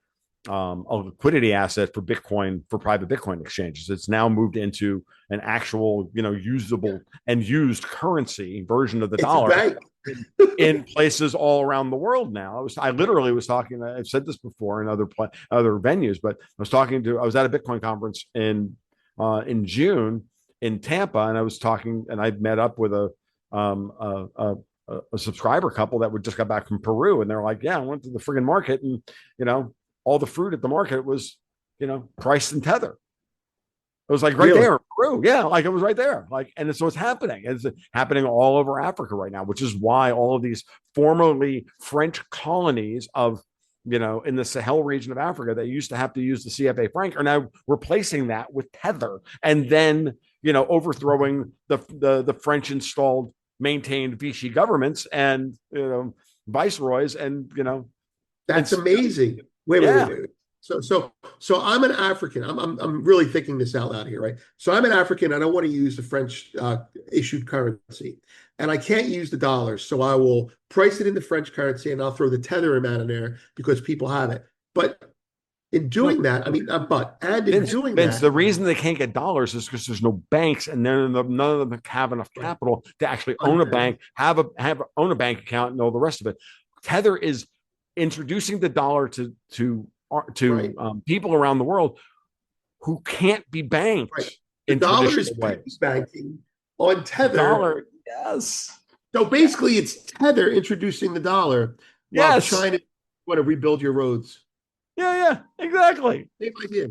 liquidity asset for Bitcoin, for private Bitcoin exchanges. It's now moved into an actual, usable and used currency version of the dollar in places all around the world now. I literally was talking, I've said this before in other venues, but I was at a Bitcoin conference in June in Tampa, and I was talking, and I met up with a subscriber couple that just got back from Peru, and they're like, yeah, I went to the friggin' market, and all the fruit at the market was, priced in Tether. It was like right there in Peru. Yeah, like it was right there. And so it's happening. It's happening all over Africa right now, which is why all of these formerly French colonies of, in the Sahel region of Africa that used to have to use the CFA franc are now replacing that with Tether, and then, overthrowing the French installed, maintained Vichy governments and, viceroys, and, that's amazing. Wait. So I'm an African. I'm really thinking this out loud here, right? So I'm an African. I don't want to use the French issued currency, and I can't use the dollars. So I will price it in the French currency, and I'll throw the Tether amount in there because people have it. But in doing that, Vince, the reason they can't get dollars is because there's no banks, and none of them have enough capital to actually own a bank, own a bank account, and all the rest of it. Tether is introducing the dollar to people around the world who can't be banked. The dollar is banking on Tether. Yes. So basically, it's Tether introducing the dollar while China want to rebuild your roads. Yeah, exactly. Same idea.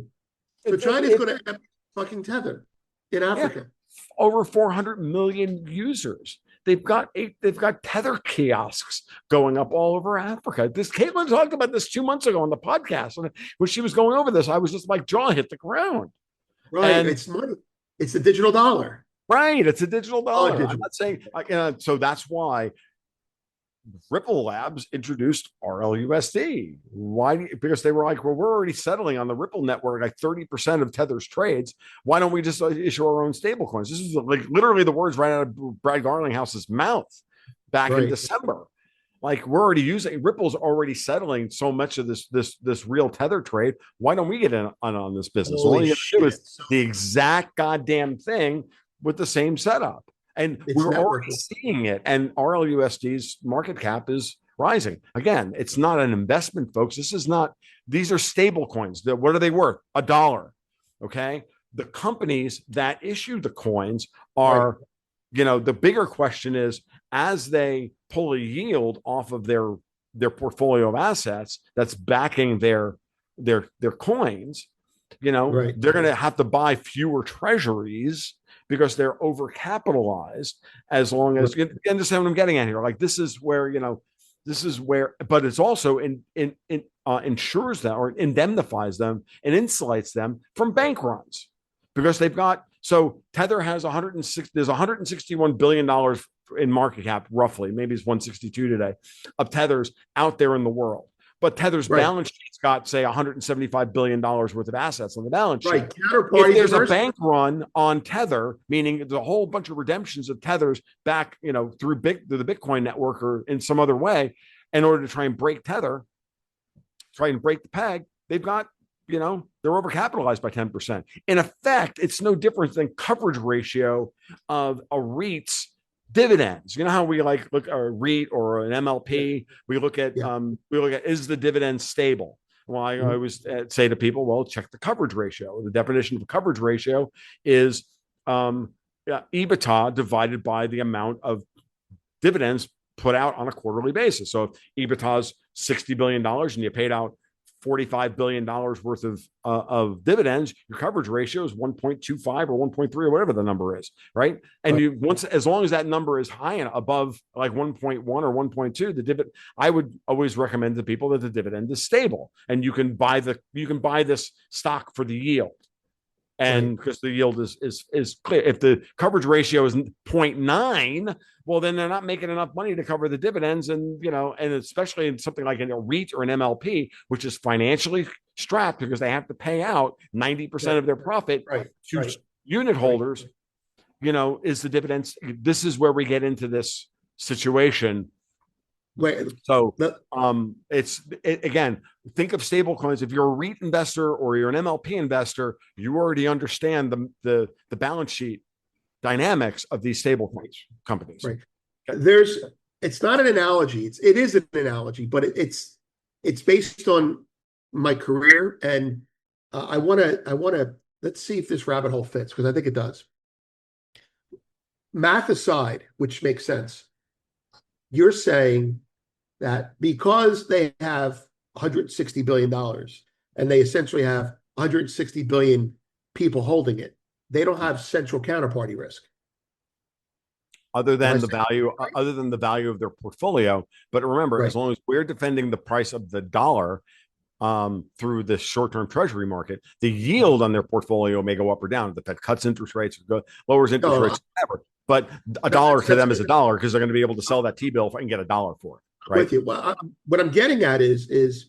So China's going to have fucking Tether in Africa. Yeah. Over 400 million users. They've got Tether kiosks going up all over Africa. Caitlin talked about this 2 months ago on the podcast, and when she was going over this, I was just like, jaw hit the ground. Right, and it's money. It's the digital dollar. Right, it's a digital dollar. I'm not saying, so that's why Ripple Labs introduced RLUSD. Why? Because they were like, well, we're already settling on the Ripple network like 30% of Tether's trades. Why don't we just issue our own stablecoins? This is like literally the words right out of Brad Garlinghouse's mouth back in Right. December. Like, we're already using Ripple's already settling so much of this real Tether trade. Why don't we get in on this business? All Holy you have to do shit. is the exact goddamn thing with the same setup. And It's we're already networking. seeing it. And RLUSD's market cap is rising. Again, it's not an investment, folks. These are stable coins. What are they worth? $1. Okay. The companies that issue the coins are, right. The bigger question is, as they pull a yield off of their portfolio of assets that's backing their coins, Right. they're going to have to buy fewer treasuries because they're overcapitalized. As long as you understand what I'm getting at here, like this is where, but it's also insures them or indemnifies them and insulates them from bank runs, because they've got, so Tether has there's $161 billion in market cap, roughly, maybe it's 162 today, of Tethers out there in the world. But Tether's balance sheet's got, say, $175 billion worth of assets on the balance sheet. Right. If there's a bank run on Tether, meaning there's a whole bunch of redemptions of Tethers back, through the Bitcoin network or in some other way, in order to try and break Tether, try and break the peg, they've got, they're overcapitalized by 10%. In effect, it's no different than coverage ratio of a REIT's dividends. You know how we like look at a REIT or an MLP? We look at is the dividend stable? Well, I always say to people, well, check the coverage ratio. The definition of a coverage ratio is EBITDA divided by the amount of dividends put out on a quarterly basis. So if EBITDA is $60 billion and you paid out $45 billion worth of dividends, your coverage ratio is 1.25 or 1.3 or whatever the number is, right? And as long as that number is high and above like 1.1 or 1.2, the dividend, I would always recommend to people that the dividend is stable, and you can buy this stock for the yield. And because the yield is clear. If the coverage ratio is 0.9, well, then they're not making enough money to cover the dividends. And, and especially in something like a REIT or an MLP, which is financially strapped because they have to pay out 90% of their profit to unit holders, is the dividends. This is where we get into this situation. So again, think of stable coins. If you're a REIT investor or you're an MLP investor, you already understand the balance sheet dynamics of these stable coins companies. Right. It's not an analogy. It is an analogy, but it's based on my career, and I want to let's see if this rabbit hole fits, because I think it does. Math aside, which makes sense, you're saying that because they have $160 billion and they essentially have 160 billion people holding it, they don't have central counterparty risk. Other than the value of their portfolio. But remember, as long as we're defending the price of the dollar through the short-term treasury market, the yield on their portfolio may go up or down. If the Fed cuts interest rates or lowers interest rates, whatever. But a dollar to them is a dollar, because they're going to be able to sell that T-bill and get $1 for it. Right? With you. Well, what I'm getting at is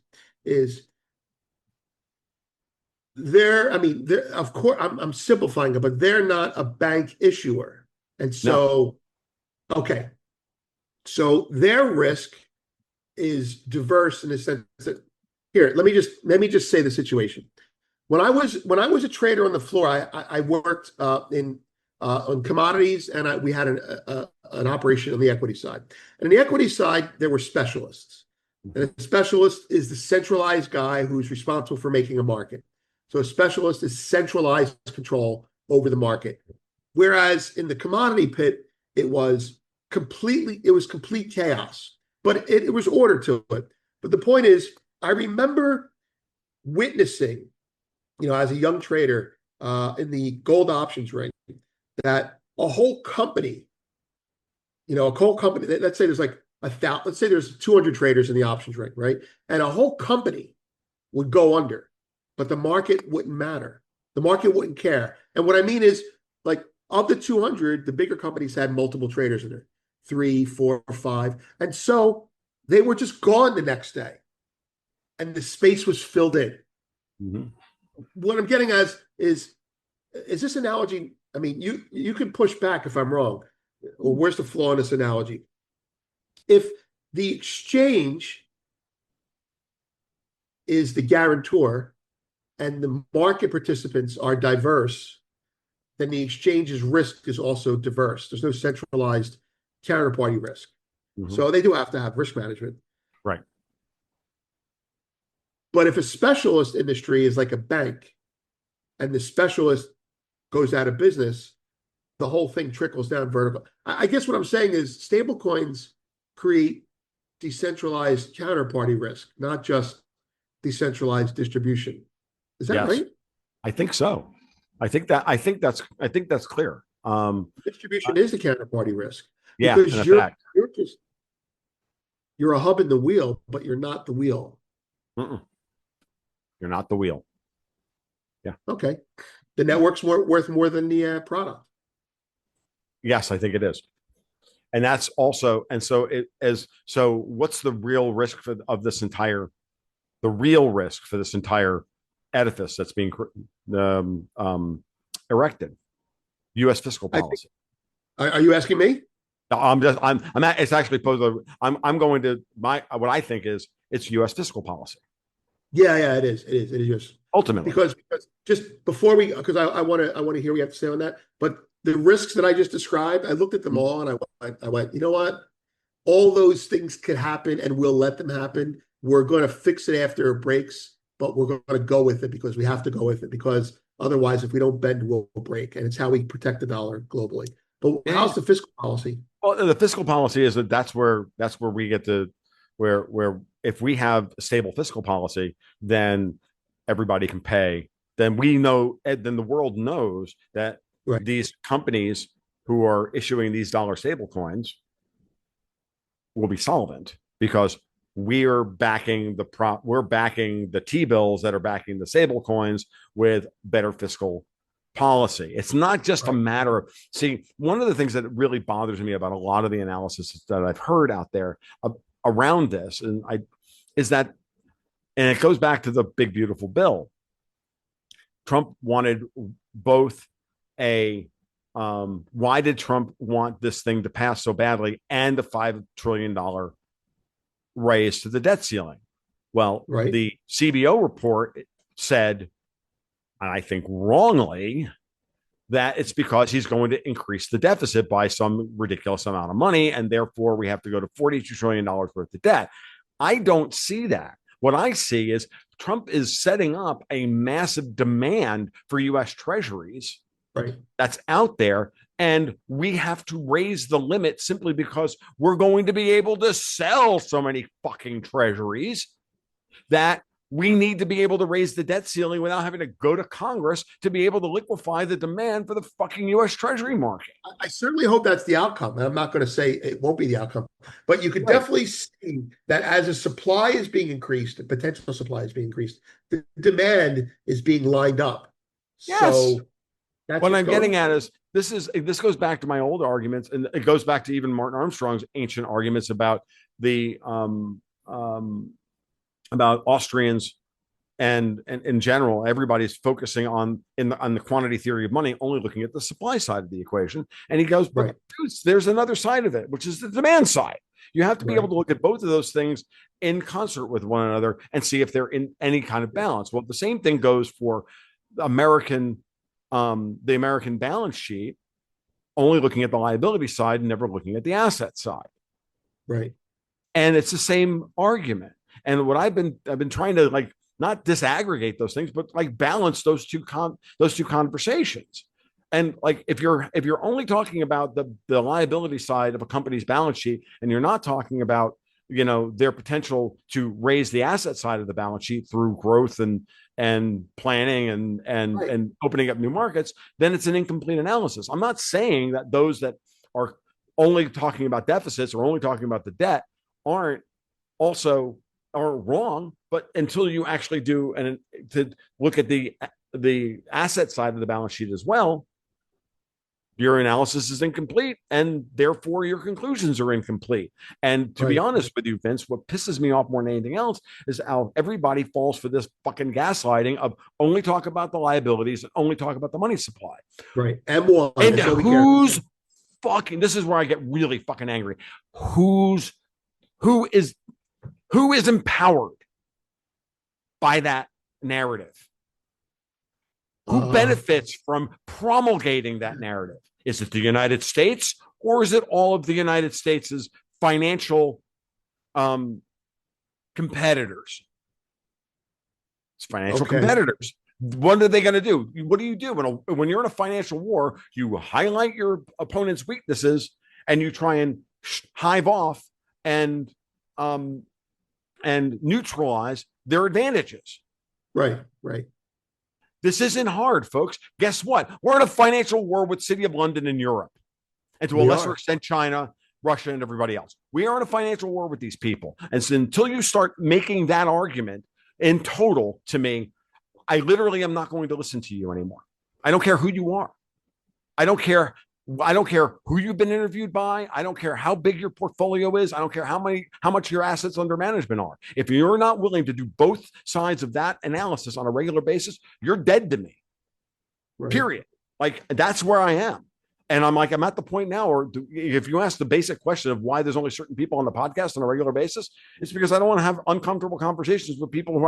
they're, of course, I'm simplifying it, but they're not a bank issuer. And so, okay. So their risk is diverse in the sense that, here, let me just say the situation. When I was a trader on the floor, I worked on commodities, and we had an operation on the equity side. And on the equity side, there were specialists. And a specialist is the centralized guy who's responsible for making a market. So a specialist is centralized control over the market. Whereas in the commodity pit, it was complete chaos, but it was order to it. But the point is, I remember witnessing, as a young trader in the gold options ring, that a whole company, let's say there's like let's say there's 200 traders in the options ring, right? And a whole company would go under, but the market wouldn't matter. The market wouldn't care. And what I mean is, like, of the 200, the bigger companies had multiple traders in there. 3, 4, 5. And so they were just gone the next day. And the space was filled in. Mm-hmm. What I'm getting at is this analogy? I mean, you can push back if I'm wrong, or where's the flaw in this analogy? If the exchange is the guarantor and the market participants are diverse, then the exchange's risk is also diverse. There's no centralized counterparty risk. Mm-hmm. So they do have to have risk management. Right. But if a specialist industry is like a bank and the specialist goes out of business, the whole thing trickles down vertical. I guess what I'm saying is stablecoins create decentralized counterparty risk, not just decentralized distribution. Is that Yes, right? I think so. I think that's clear. Distribution is the counterparty risk Yeah, in because effect. you're a hub in the wheel, but you're not the wheel. Mm-mm. You're not the wheel. Yeah. Okay. The network's worth more than the product. Yes, I think it is. And that's also, and so it as so what's the real risk of this entire, the real risk for this entire edifice that's being erected? U.S. fiscal policy. Are you asking me? It's actually posed. I'm going to what I think is it's U.S. fiscal policy. Yeah, it is. It is just Ultimately. because just before because I want to hear what you have to say on that. But the risks that I just described, I looked at them all and I went, you know what? All those things could happen and we'll let them happen. We're going to fix it after it breaks, but we're going to go with it because we have to go with it because otherwise, if we don't bend, we'll break. And it's how we protect the dollar globally. But how's the fiscal policy? Well, the fiscal policy is that that's where we get to where if we have a stable fiscal policy, then everybody can pay. Then we know, then the world knows that Right. these companies who are issuing these dollar stable coins will be solvent because we're backing the T-bills that are backing the stable coins with better fiscal policy. It's not just a matter of, see, one of the things that really bothers me about a lot of the analysis that I've heard out there around this is that, and it goes back to the big beautiful bill. Trump wanted both why did Trump want this thing to pass so badly and the $5 trillion raise to the debt ceiling? Well, the CBO report said, and I think wrongly, that it's because he's going to increase the deficit by some ridiculous amount of money, and therefore we have to go to $42 trillion worth of debt. I don't see that. What I see is Trump is setting up a massive demand for U.S. treasuries that's out there, and we have to raise the limit simply because we're going to be able to sell so many fucking treasuries that we need to be able to raise the debt ceiling without having to go to Congress to be able to liquefy the demand for the fucking U.S. Treasury market. I certainly hope that's the outcome. And I'm not going to say it won't be the outcome, but you could definitely see that as a supply is being increased, the potential supply is being increased, the demand is being lined up. Yes. So that's what I'm getting at is this goes back to my old arguments, and it goes back to even Martin Armstrong's ancient arguments about the about Austrians and in general, everybody's focusing on the quantity theory of money, only looking at the supply side of the equation. And he goes, but there's another side of it, which is the demand side. You have to be able to look at both of those things in concert with one another and see if they're in any kind of balance. Well, the same thing goes for the American balance sheet, only looking at the liability side and never looking at the asset side. Right. And it's the same argument. And what I've been trying to like not disaggregate those things, but like balance those two conversations. And like if you're only talking about the liability side of a company's balance sheet, and you're not talking about their potential to raise the asset side of the balance sheet through growth and planning and opening up new markets, then it's an incomplete analysis. I'm not saying that those that are only talking about deficits or only talking about the debt are wrong, but until you actually do and to look at the asset side of the balance sheet as well, your analysis is incomplete, and therefore your conclusions are incomplete. And to be Right. honest with you, Vince, what pisses me off more than anything else is how everybody falls for this fucking gaslighting of only talk about the liabilities and only talk about the money supply. Right. M1. And That's all we care. this is where I get really fucking angry. Who's who is who is empowered by that narrative? Who Uh, benefits from promulgating that narrative? Is it the United States, or is it all of the United States' financial um, competitors? It's financial okay. competitors. What are they going to do? What do you do when you're in a financial war? You highlight your opponent's weaknesses and you try and hive off and um, and neutralize their advantages. Right. Right. This isn't hard, folks. Guess what? We're in a financial war with City of London and Europe, and to a We lesser are. extent, China, Russia, and everybody else. We are in a financial war with these people. And so until you start making that argument in total to me, I literally am not going to listen to you anymore. I don't care who you are. I don't care. I don't care who you've been interviewed by. I don't care how big your portfolio is. I don't care how much your assets under management are. If you're not willing to do both sides of that analysis on a regular basis, you're dead to me. Right. Period. Like that's where I am. And I'm like, I'm at the point now, or if you ask the basic question of why there's only certain people on the podcast on a regular basis, it's because I don't want to have uncomfortable conversations with people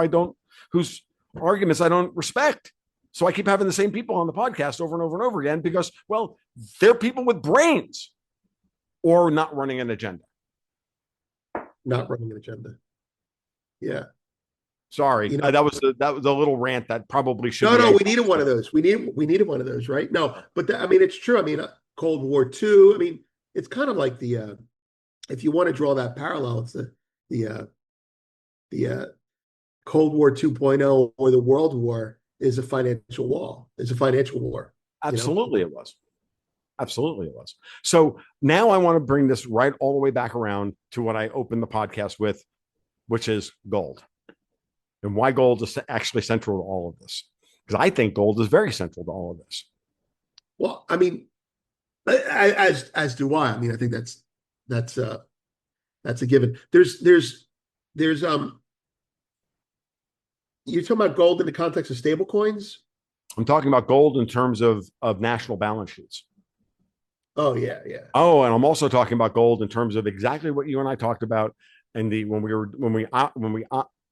whose arguments I don't respect. So I keep having the same people on the podcast over and over and over again because, well, they're people with brains or not running an agenda. Not running an agenda. Yeah. Sorry, You know, that was a little rant that probably should no, be. no, we needed one of those. We needed one of those, right? No, but I mean, it's true. I mean, Cold War II. I mean, it's kind of like the if you want to draw that parallel, it's the the Cold War 2.0 or the World War is a financial wall. Is a financial war. You know. Absolutely, it was. Absolutely, it was. So now I want to bring this right all the way back around to what I opened the podcast with, which is gold, and why gold is actually central to all of this. Because I think gold is very central to all of this. Well, I mean, as do I. I mean, I think that's that's a given. There's you're talking about gold in the context of stable coins? I'm talking about gold in terms of national balance sheets. Oh yeah, yeah. Oh, and I'm also talking about gold in terms of exactly what you and I talked about in the when we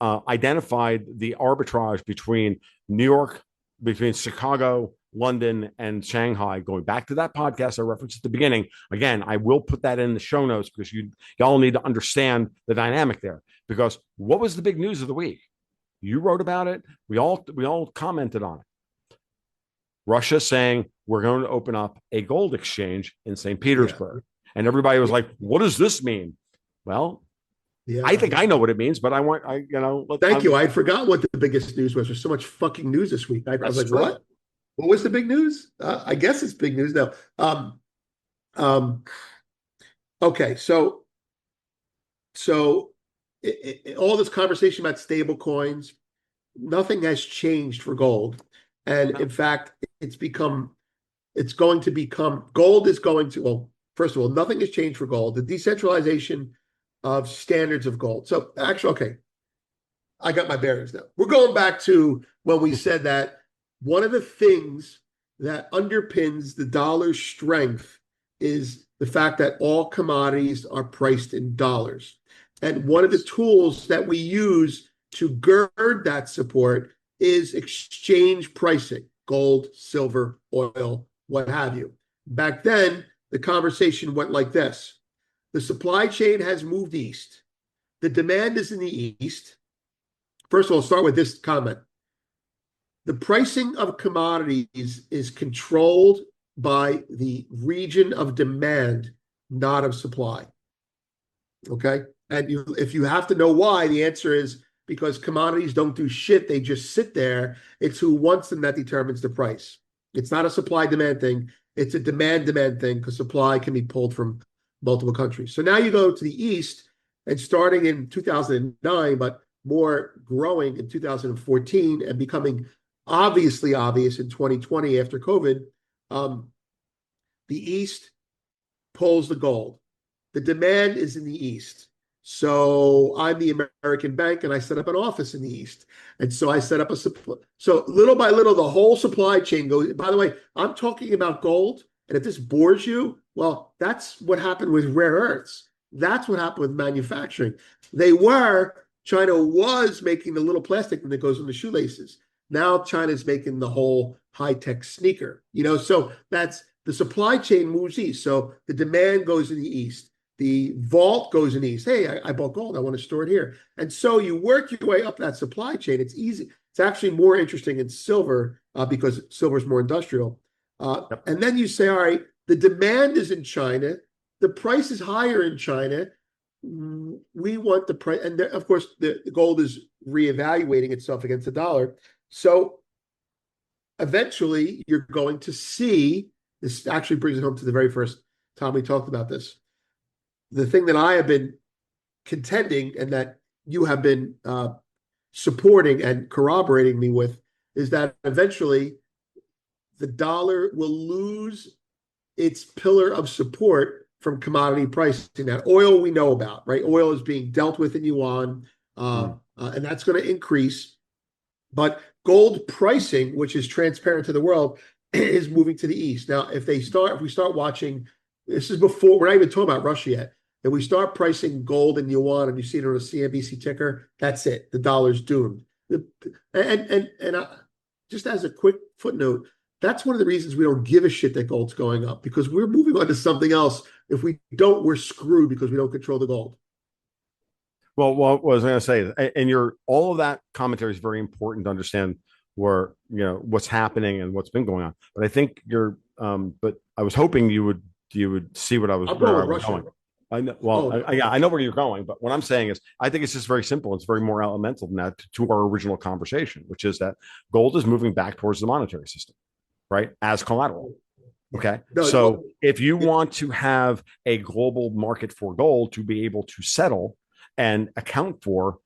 identified the arbitrage between New York, between Chicago, London, and Shanghai. Going back to that podcast I referenced at the beginning. Again, I will put that in the show notes because y'all need to understand the dynamic there. Because what was the big news of the week? You wrote about it. We all commented on it. Russia saying we're going to open up a gold exchange in St. Petersburg. Yeah. And everybody was like, what does this mean? Well, yeah. I think I know what it means, but Thank you. I had forgotten what the biggest news was. There's so much fucking news this week. I was like, what? What was the big news? I guess it's big news now. Okay, so all this conversation about stable coins, nothing has changed for gold. And in fact, gold is going to, well, first of all, nothing has changed for gold. The decentralization of standards of gold. So actually, okay, I got my bearings now. We're going back to when we said that one of the things that underpins the dollar's strength is the fact that all commodities are priced in dollars. And one of the tools that we use to gird that support is exchange pricing, gold, silver, oil, what have you. Back then, the conversation went like this. The supply chain has moved east. The demand is in the east. First of all, I'll start with this comment. The pricing of commodities is controlled by the region of demand, not of supply. Okay? And if you have to know why, the answer is because commodities don't do shit. They just sit there. It's who wants them that determines the price. It's not a supply-demand thing. It's a demand-demand thing because supply can be pulled from multiple countries. So now you go to the East, and starting in 2009, but more growing in 2014 and becoming obviously obvious in 2020 after COVID, The East pulls the gold. The demand is in the East. So I'm the American bank and I set up an office in the East. And so I set up a supply. So little by little, the whole supply chain goes. By the way, I'm talking about gold. And if this bores you, well, that's what happened with rare earths. That's what happened with manufacturing. China was making the little plastic that goes in the shoelaces. Now China's making the whole high-tech sneaker. So that's the supply chain moves east. So the demand goes in the East. The vault goes in the East. Hey, I bought gold. I want to store it here. And so you work your way up that supply chain. It's easy. It's actually more interesting in silver because silver is more industrial. And then you say, all right, the demand is in China. The price is higher in China. We want the price. And of course, the gold is reevaluating itself against the dollar. So eventually, you're going to see, this actually brings it home to the very first time we talked about this. The thing that I have been contending and that you have been supporting and corroborating me with is that eventually the dollar will lose its pillar of support from commodity pricing. Now, oil we know about, right? Oil is being dealt with in yuan, and that's going to increase. But gold pricing, which is transparent to the world, is moving to the East. Now, if we start watching, this is before, we're not even talking about Russia yet. If we start pricing gold in yuan and you see it on a CNBC ticker, that's it. The dollar's doomed. Just as a quick footnote, that's one of the reasons we don't give a shit that gold's going up, because we're moving on to something else. If we don't, we're screwed because we don't control the gold. Well, what I was going to say, and all of that commentary is very important to understand what's happening and what's been going on. But I think but I was hoping you would see what I was going. I know. Well, I know where you're going, but what I'm saying is, I think it's just very simple. It's very more elemental than that to our original conversation, which is that gold is moving back towards the monetary system, right, as collateral. Okay. So if you want to have a global market for gold to be able to settle and account for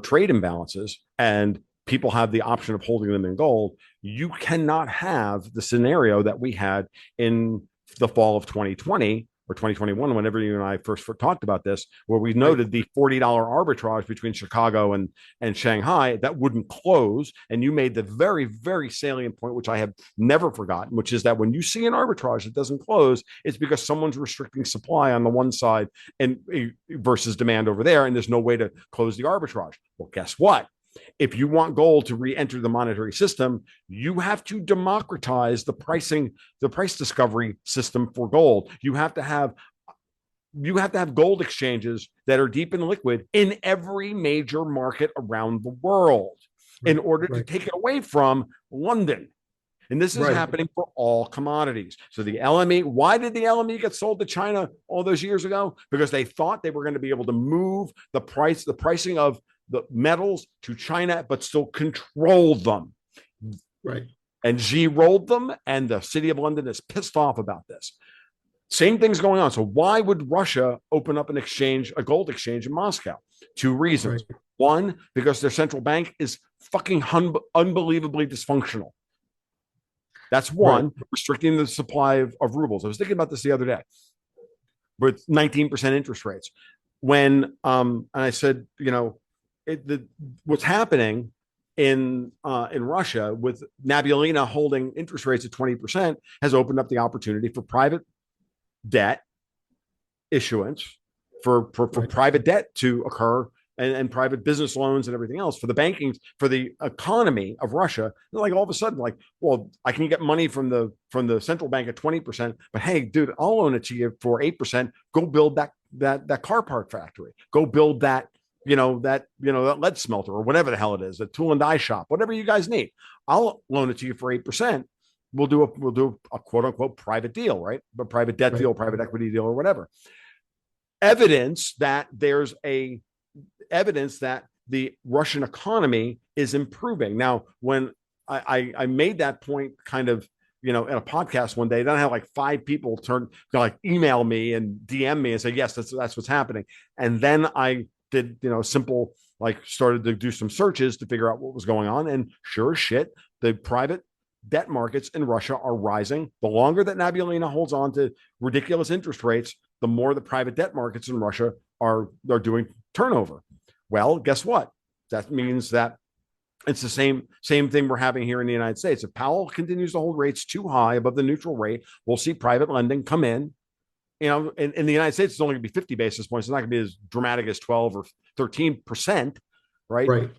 trade imbalances, and people have the option of holding them in gold, you cannot have the scenario that we had in the fall of 2020 or 2021, whenever you and I first talked about this, where we noted the $40 arbitrage between Chicago and Shanghai that wouldn't close. And you made the very, very salient point, which I have never forgotten, which is that when you see an arbitrage that doesn't close, it's because someone's restricting supply on the one side and versus demand over there, and there's no way to close the arbitrage. Well, guess what? If you want gold to re-enter the monetary system, you have to democratize the price discovery system for gold. You have to have gold exchanges that are deep and liquid in every major market around the world in order to take it away from London. And this is happening for all commodities. So the LME, why did the LME get sold to China all those years ago? Because they thought they were going to be able to move the pricing of the metals to China, but still control them. Right. And Xi rolled them, and the city of London is pissed off about this. Same thing's going on. So why would Russia open up a gold exchange in Moscow? Two reasons. Right. One, because their central bank is fucking unbelievably dysfunctional. That's one, restricting the supply of rubles. I was thinking about this the other day with 19% interest rates. And I said, what's happening in Russia with Nabulina holding interest rates at 20% has opened up the opportunity for private debt issuance, for private debt to occur, and private business loans and everything else for the economy of Russia. Like all of a sudden, like, well, I can get money from the central bank at 20%, but hey, dude, I'll loan it to you for 8%. Go build that car part factory. Go build that lead smelter or whatever the hell it is, a tool and die shop, whatever you guys need. I'll loan it to you for 8%. We'll do a quote unquote private deal, right? A private debt deal, private equity deal, or whatever. Evidence that the Russian economy is improving. Now, when I made that point kind of, in a podcast one day, then I had like 5 people email me and DM me and say, yes, that's what's happening. And then I did, started to do some searches to figure out what was going on. And sure as shit, the private debt markets in Russia are rising. The longer that Nabulina holds on to ridiculous interest rates, the more the private debt markets in Russia are doing turnover. Well, guess what? That means that it's the same thing we're having here in the United States. If Powell continues to hold rates too high above the neutral rate, we'll see private lending come in. In the United States, it's only going to be 50 basis points. It's not going to be as dramatic as 12 or 13%, right? Right.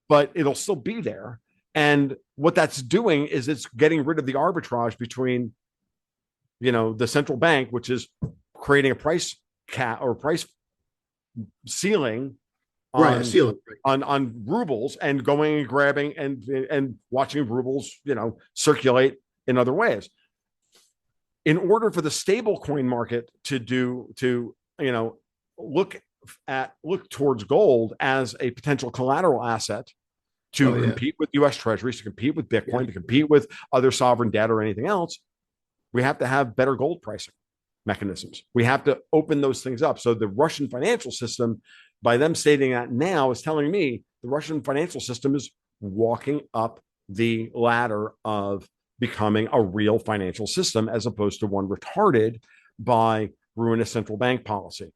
But it'll still be there. And what that's doing is it's getting rid of the arbitrage between, the central bank, which is creating a price cap or price ceiling on on rubles, and going and grabbing and watching rubles, circulate in other ways. In order for the stablecoin market to look towards gold as a potential collateral asset to compete with U.S. Treasuries, to compete with Bitcoin, to compete with other sovereign debt or anything else, we have to have better gold pricing mechanisms. We have to open those things up. So the Russian financial system, by them stating that now, is telling me the Russian financial system is walking up the ladder of becoming a real financial system, as opposed to one retarded by ruinous central bank policy.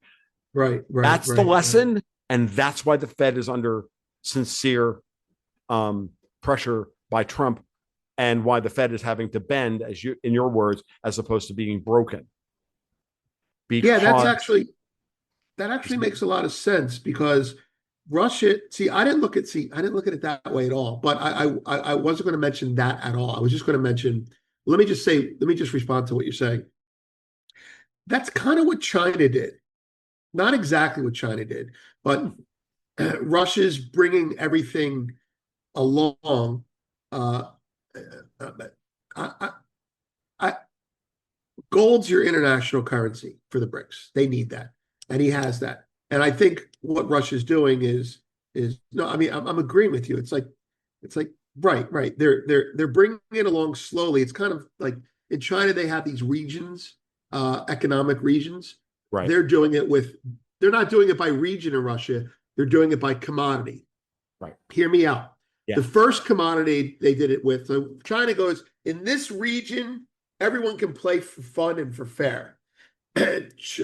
Right. That's the lesson. And that's why the Fed is under sincere pressure by Trump, and why the Fed is having to bend, as you, in your words, as opposed to being broken. Because that actually makes a lot of sense, because Russia, I didn't look at it that way at all. But I wasn't going to mention that at all. I was just going to mention, let me just respond to what you're saying. That's kind of what China did. Not exactly what China did, but Russia's bringing everything along. Gold's your international currency for the BRICS. They need that, and he has that. And I think what Russia's doing is no. I mean, I'm agreeing with you. It's like right. They're bringing it along slowly. It's kind of like in China they have these regions, economic regions. Right. They're not doing it by region in Russia. They're doing it by commodity. Right. Hear me out. Yeah. The first commodity they did it with. So China goes, in this region, everyone can play for fun and for fair.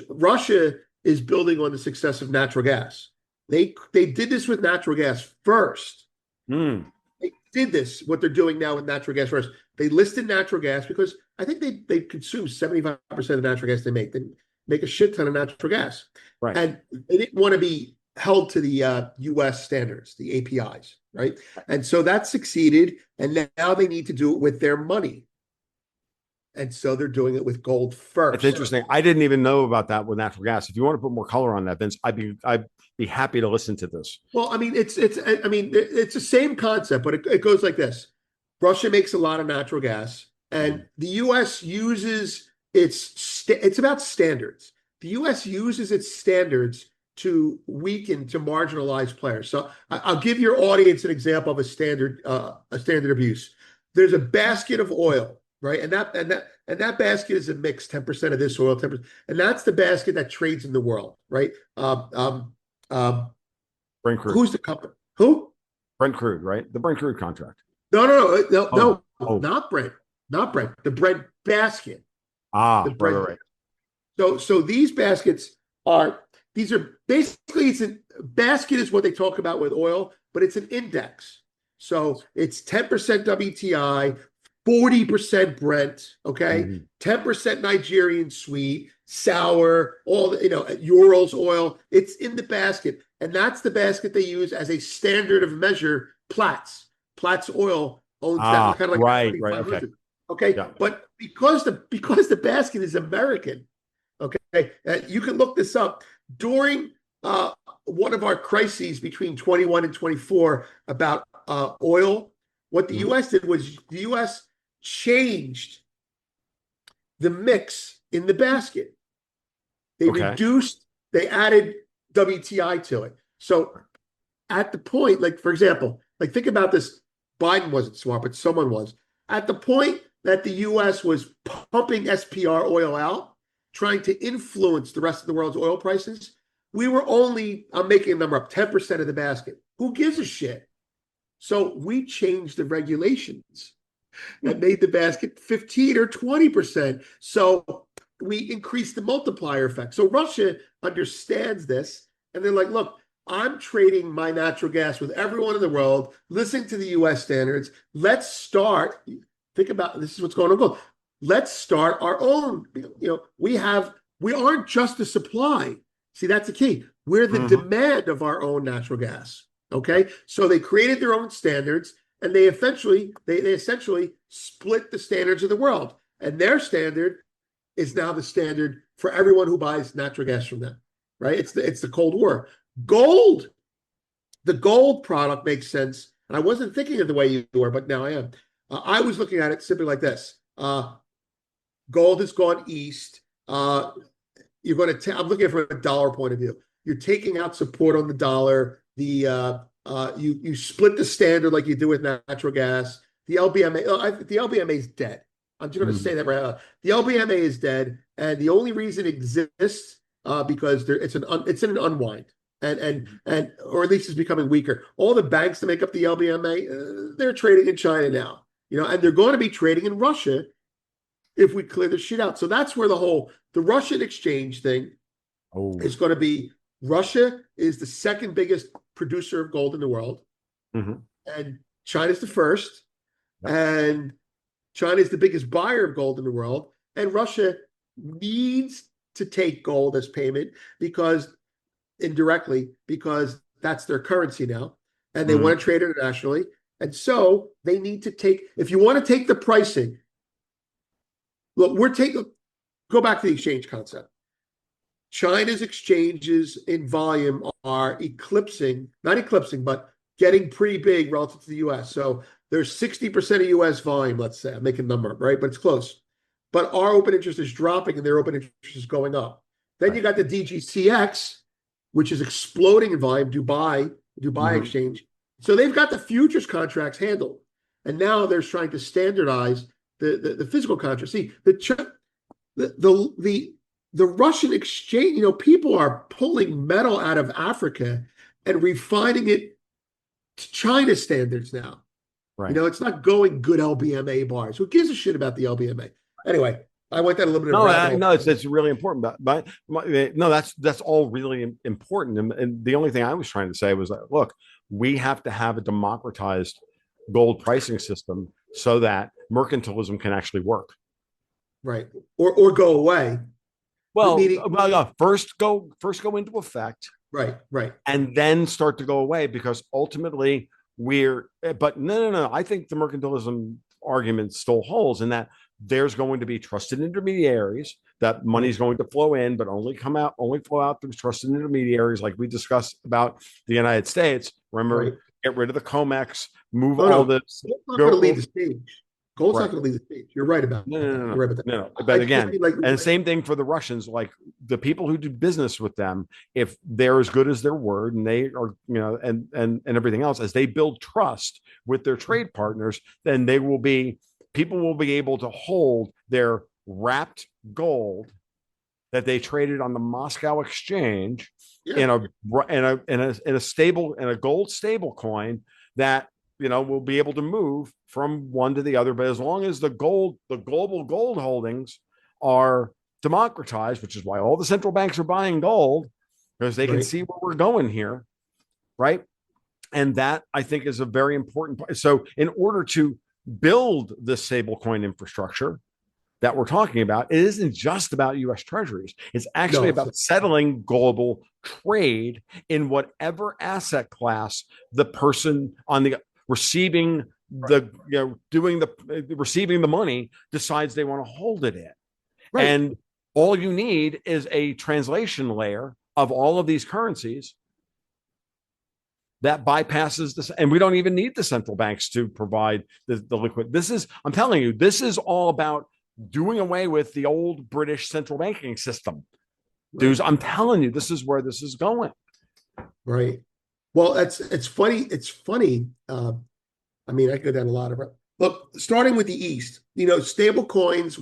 Russia is building on the success of natural gas. They did this with natural gas first. They did this, what they're doing now with natural gas first. They listed natural gas because I think they consume 75% of the natural gas they make. They make a shit ton of natural gas. Right. And they didn't want to be held to the U.S. standards, the APIs, right? And so that succeeded, and now they need to do it with their money. And so they're doing it with gold first. It's interesting. I didn't even know about that with natural gas. If you want to put more color on that, Vince, I'd be happy to listen to this. Well, I mean, it's the same concept, but it goes like this. Russia makes a lot of natural gas, and the U.S. uses it's about standards. The U.S. uses its standards to weaken, to marginalize players. So I'll give your audience an example of a standard abuse. There's a basket of oil, right? And that basket is a mix, 10% of this oil, 10%, and that's the basket that trades in the world, right? Brent crude. Who's the company? Who? Brent crude, right? The Brent crude contract. No, not Brent, not Brent. The Brent basket. Right. So these baskets are basically, it's a basket is what they talk about with oil, but it's an index. So it's 10% WTI, 40% Brent, okay, 10% Nigerian sweet, sour, all the, Urals oil. It's in the basket, and that's the basket they use as a standard of measure. Platts Oil owns that, kind of like right, okay. Yeah. But because the basket is American, okay, you can look this up. During one of our crises between 21 and 24 about oil, what the U.S. did was the U.S. changed the mix in the basket. They they added WTI to it. So at the point, like, for example, like, think about this. Biden wasn't smart, but someone was. At the point that the U.S. was pumping SPR oil out, trying to influence the rest of the world's oil prices, we were only, I'm making a number up, 10% of the basket. Who gives a shit? So we changed the regulations. that made the basket 15 or 20%. So we increased the multiplier effect. So Russia understands this, and they're like, look, I'm trading my natural gas with everyone in the world, listening to the US standards. Let's start, think about this is what's going on. Let's start our own. We aren't just a supply. See, that's the key. We're the demand of our own natural gas. Okay. So they created their own standards, and they essentially split the standards of the world. And their standard is now the standard for everyone who buys natural gas from them. Right? It's the Cold War. Gold, the gold product makes sense. And I wasn't thinking of the way you were, but now I am. I was looking at it simply like this. Gold has gone east. You're going to. I'm looking at it from a dollar point of view. You're taking out support on the dollar. You split the standard like you do with natural gas. The LBMA. The LBMA is dead. I'm just going to say that right now. The LBMA is dead, and the only reason it exists because it's in an unwind, and or at least it's becoming weaker. All the banks that make up the LBMA, they're trading in China now. And they're going to be trading in Russia if we clear this shit out. So that's where the Russian exchange thing is going to be. Russia is the second biggest producer of gold in the world, and China's the first, and China is the biggest buyer of gold in the world, and Russia needs to take gold as payment indirectly because that's their currency now, and they want to trade internationally, and so they need to take. If you want to take the pricing, look, go back to the exchange concept. China's exchanges in volume are not eclipsing, but getting pretty big relative to the US. So there's 60% of US volume, let's say. I'm making a number up, right? But it's close. But our open interest is dropping and their open interest is going up. Then you got the DGCX, which is exploding in volume, Dubai exchange. So they've got the futures contracts handled. And now they're trying to standardize the physical contracts. See, the Russian exchange, people are pulling metal out of Africa and refining it to China standards now. Right. It's not going good LBMA bars. Who gives a shit about the LBMA? Anyway, I went down a little bit. No, it's really important. But no, that's all really important. And the only thing I was trying to say was that, look, we have to have a democratized gold pricing system so that mercantilism can actually work. Right. Or go away. Well, first go into effect. Right. And then start to go away, because ultimately but no. I think the mercantilism argument still holds in that there's going to be trusted intermediaries, that money's going to flow in, but only flow out through trusted intermediaries, like we discussed about the United States. Remember, get rid of the COMEX, move all this. Gold's not going to leave the stage. Gold's not going to leave the stage. You're right about that. No. You're right about that. No. But again, and the same thing for the Russians, like the people who do business with them, if they're as good as their word and they are, and everything else, as they build trust with their trade partners, then people will be able to hold their wrapped gold that they traded on the Moscow exchange in a gold stable coin that we'll be able to move from one to the other. But as long as the global gold holdings are democratized, which is why all the central banks are buying gold, because they can see where we're going here, right? And that, I think, is a very important part. So in order to build this stablecoin infrastructure that we're talking about, it isn't just about US treasuries. It's actually about settling global trade in whatever asset class the person on the receiving receiving the money decides they want to hold it in. Right. And all you need is a translation layer of all of these currencies that bypasses this. And we don't even need the central banks to provide the liquid. I'm telling you, this is all about doing away with the old British central banking system. Right. Dudes, I'm telling you, this is where this is going. Right. Well, it's funny. It's funny. I mean, I go down a lot of it. Look, starting with the East, stable coins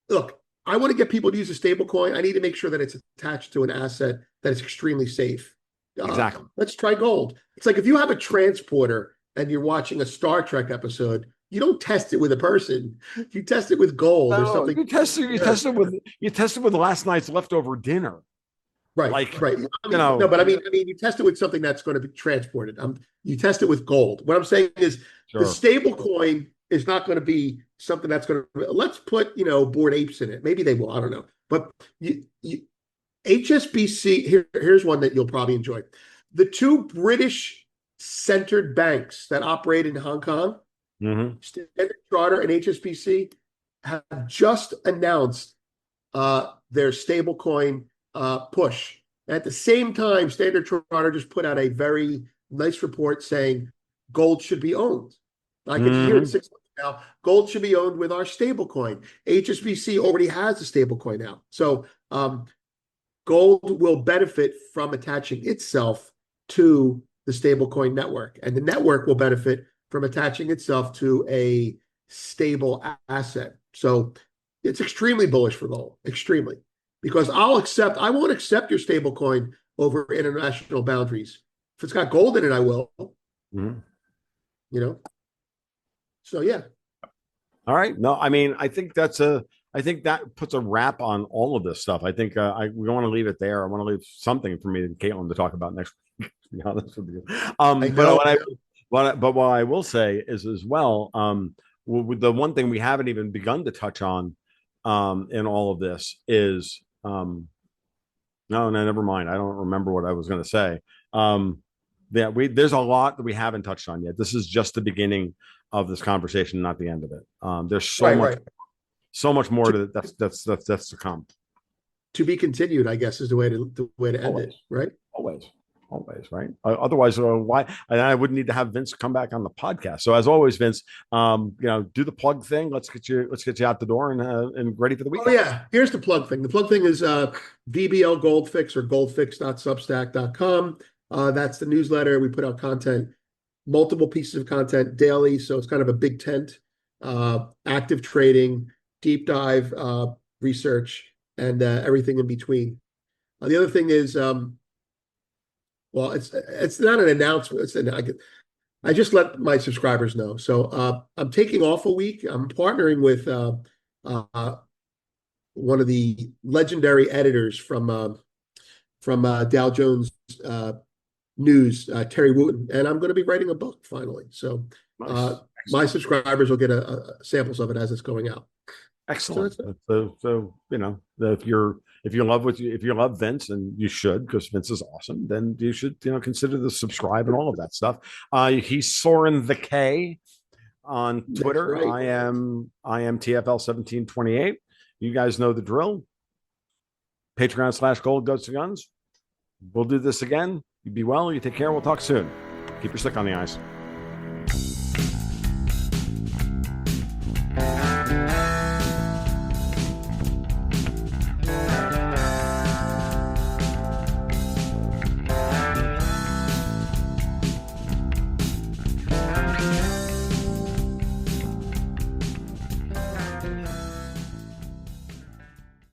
look, I want to get people to use a stable coin. I need to make sure that it's attached to an asset that is extremely safe. Exactly. Let's try gold. It's like if you have a transporter and you're watching a Star Trek episode, you don't test it with a person. You test it with gold or No, something. you tested with last night's leftover dinner. Right, Like, right. I you mean, no, know, but I mean, you test it with something that's going to be transported. You test it with gold. What I'm saying is, the sure. stable coin is not going to be something that's going to. Let's put, Bored Apes in it. Maybe they will. I don't know. But HSBC. Here's one that you'll probably enjoy. The two British centered banks that operate in Hong Kong, Hmm. Standard Charter and HSBC, have just announced their stablecoin push. At the same time, Standard Charter just put out a very nice report saying gold should be owned. I can hear it Hmm. 6 months now. Gold should be owned with our stablecoin. HSBC already has a stablecoin out. So gold will benefit from attaching itself to the stablecoin network, and the network will benefit from attaching itself to a stable asset. So it's extremely bullish for gold, extremely, because I won't accept your stablecoin over international boundaries. If it's got gold in it, I will, Hmm. you know. So yeah, All right. No, I mean, I think that puts a wrap on all of this stuff. I think we want to leave it there. I want to leave something for me and Caitlin to talk about next week, to be honest with you. I But know. what I will say is as well, with the one thing we haven't even begun to touch on, in all of this is, no, no, never mind. I don't remember what I was going to say. Yeah, there's a lot that we haven't touched on yet. This is just the beginning of this conversation, not the end of it. There's Right, right. so much more To, to that's to come. to be continued, I guess, is the way to end Always, it, right? always, always, right? Otherwise, why? And I wouldn't need to have Vince come back on the podcast. So as always, Vince, do the plug thing. Let's get you out the door and ready for the Oh weekend. yeah, here's the plug thing. The plug thing is VBL Goldfix or goldfix.substack.com. That's the newsletter. We put out content, multiple pieces of content daily. So it's kind of a big tent, active trading, deep dive research, and everything in between. The other thing is, well, it's not an announcement. I just let my subscribers know. So I'm taking off a week. I'm partnering with uh, one of the legendary editors from Dow Jones News, Terry Wooten, and I'm going to be writing a book finally. So Nice, my excellent, subscribers will get samples of it as it's going out. So excellent. that's it. So if you love Vince, and you should, because Vince is awesome, then you should consider the subscribe and all of that stuff. He's Soren the K on That's Twitter. right. I am TFL 1728. You guys know the drill. Patreon/Gold Goes to Guns. We'll do this again. You be well. You take care. We'll talk soon. Keep your stick on the ice.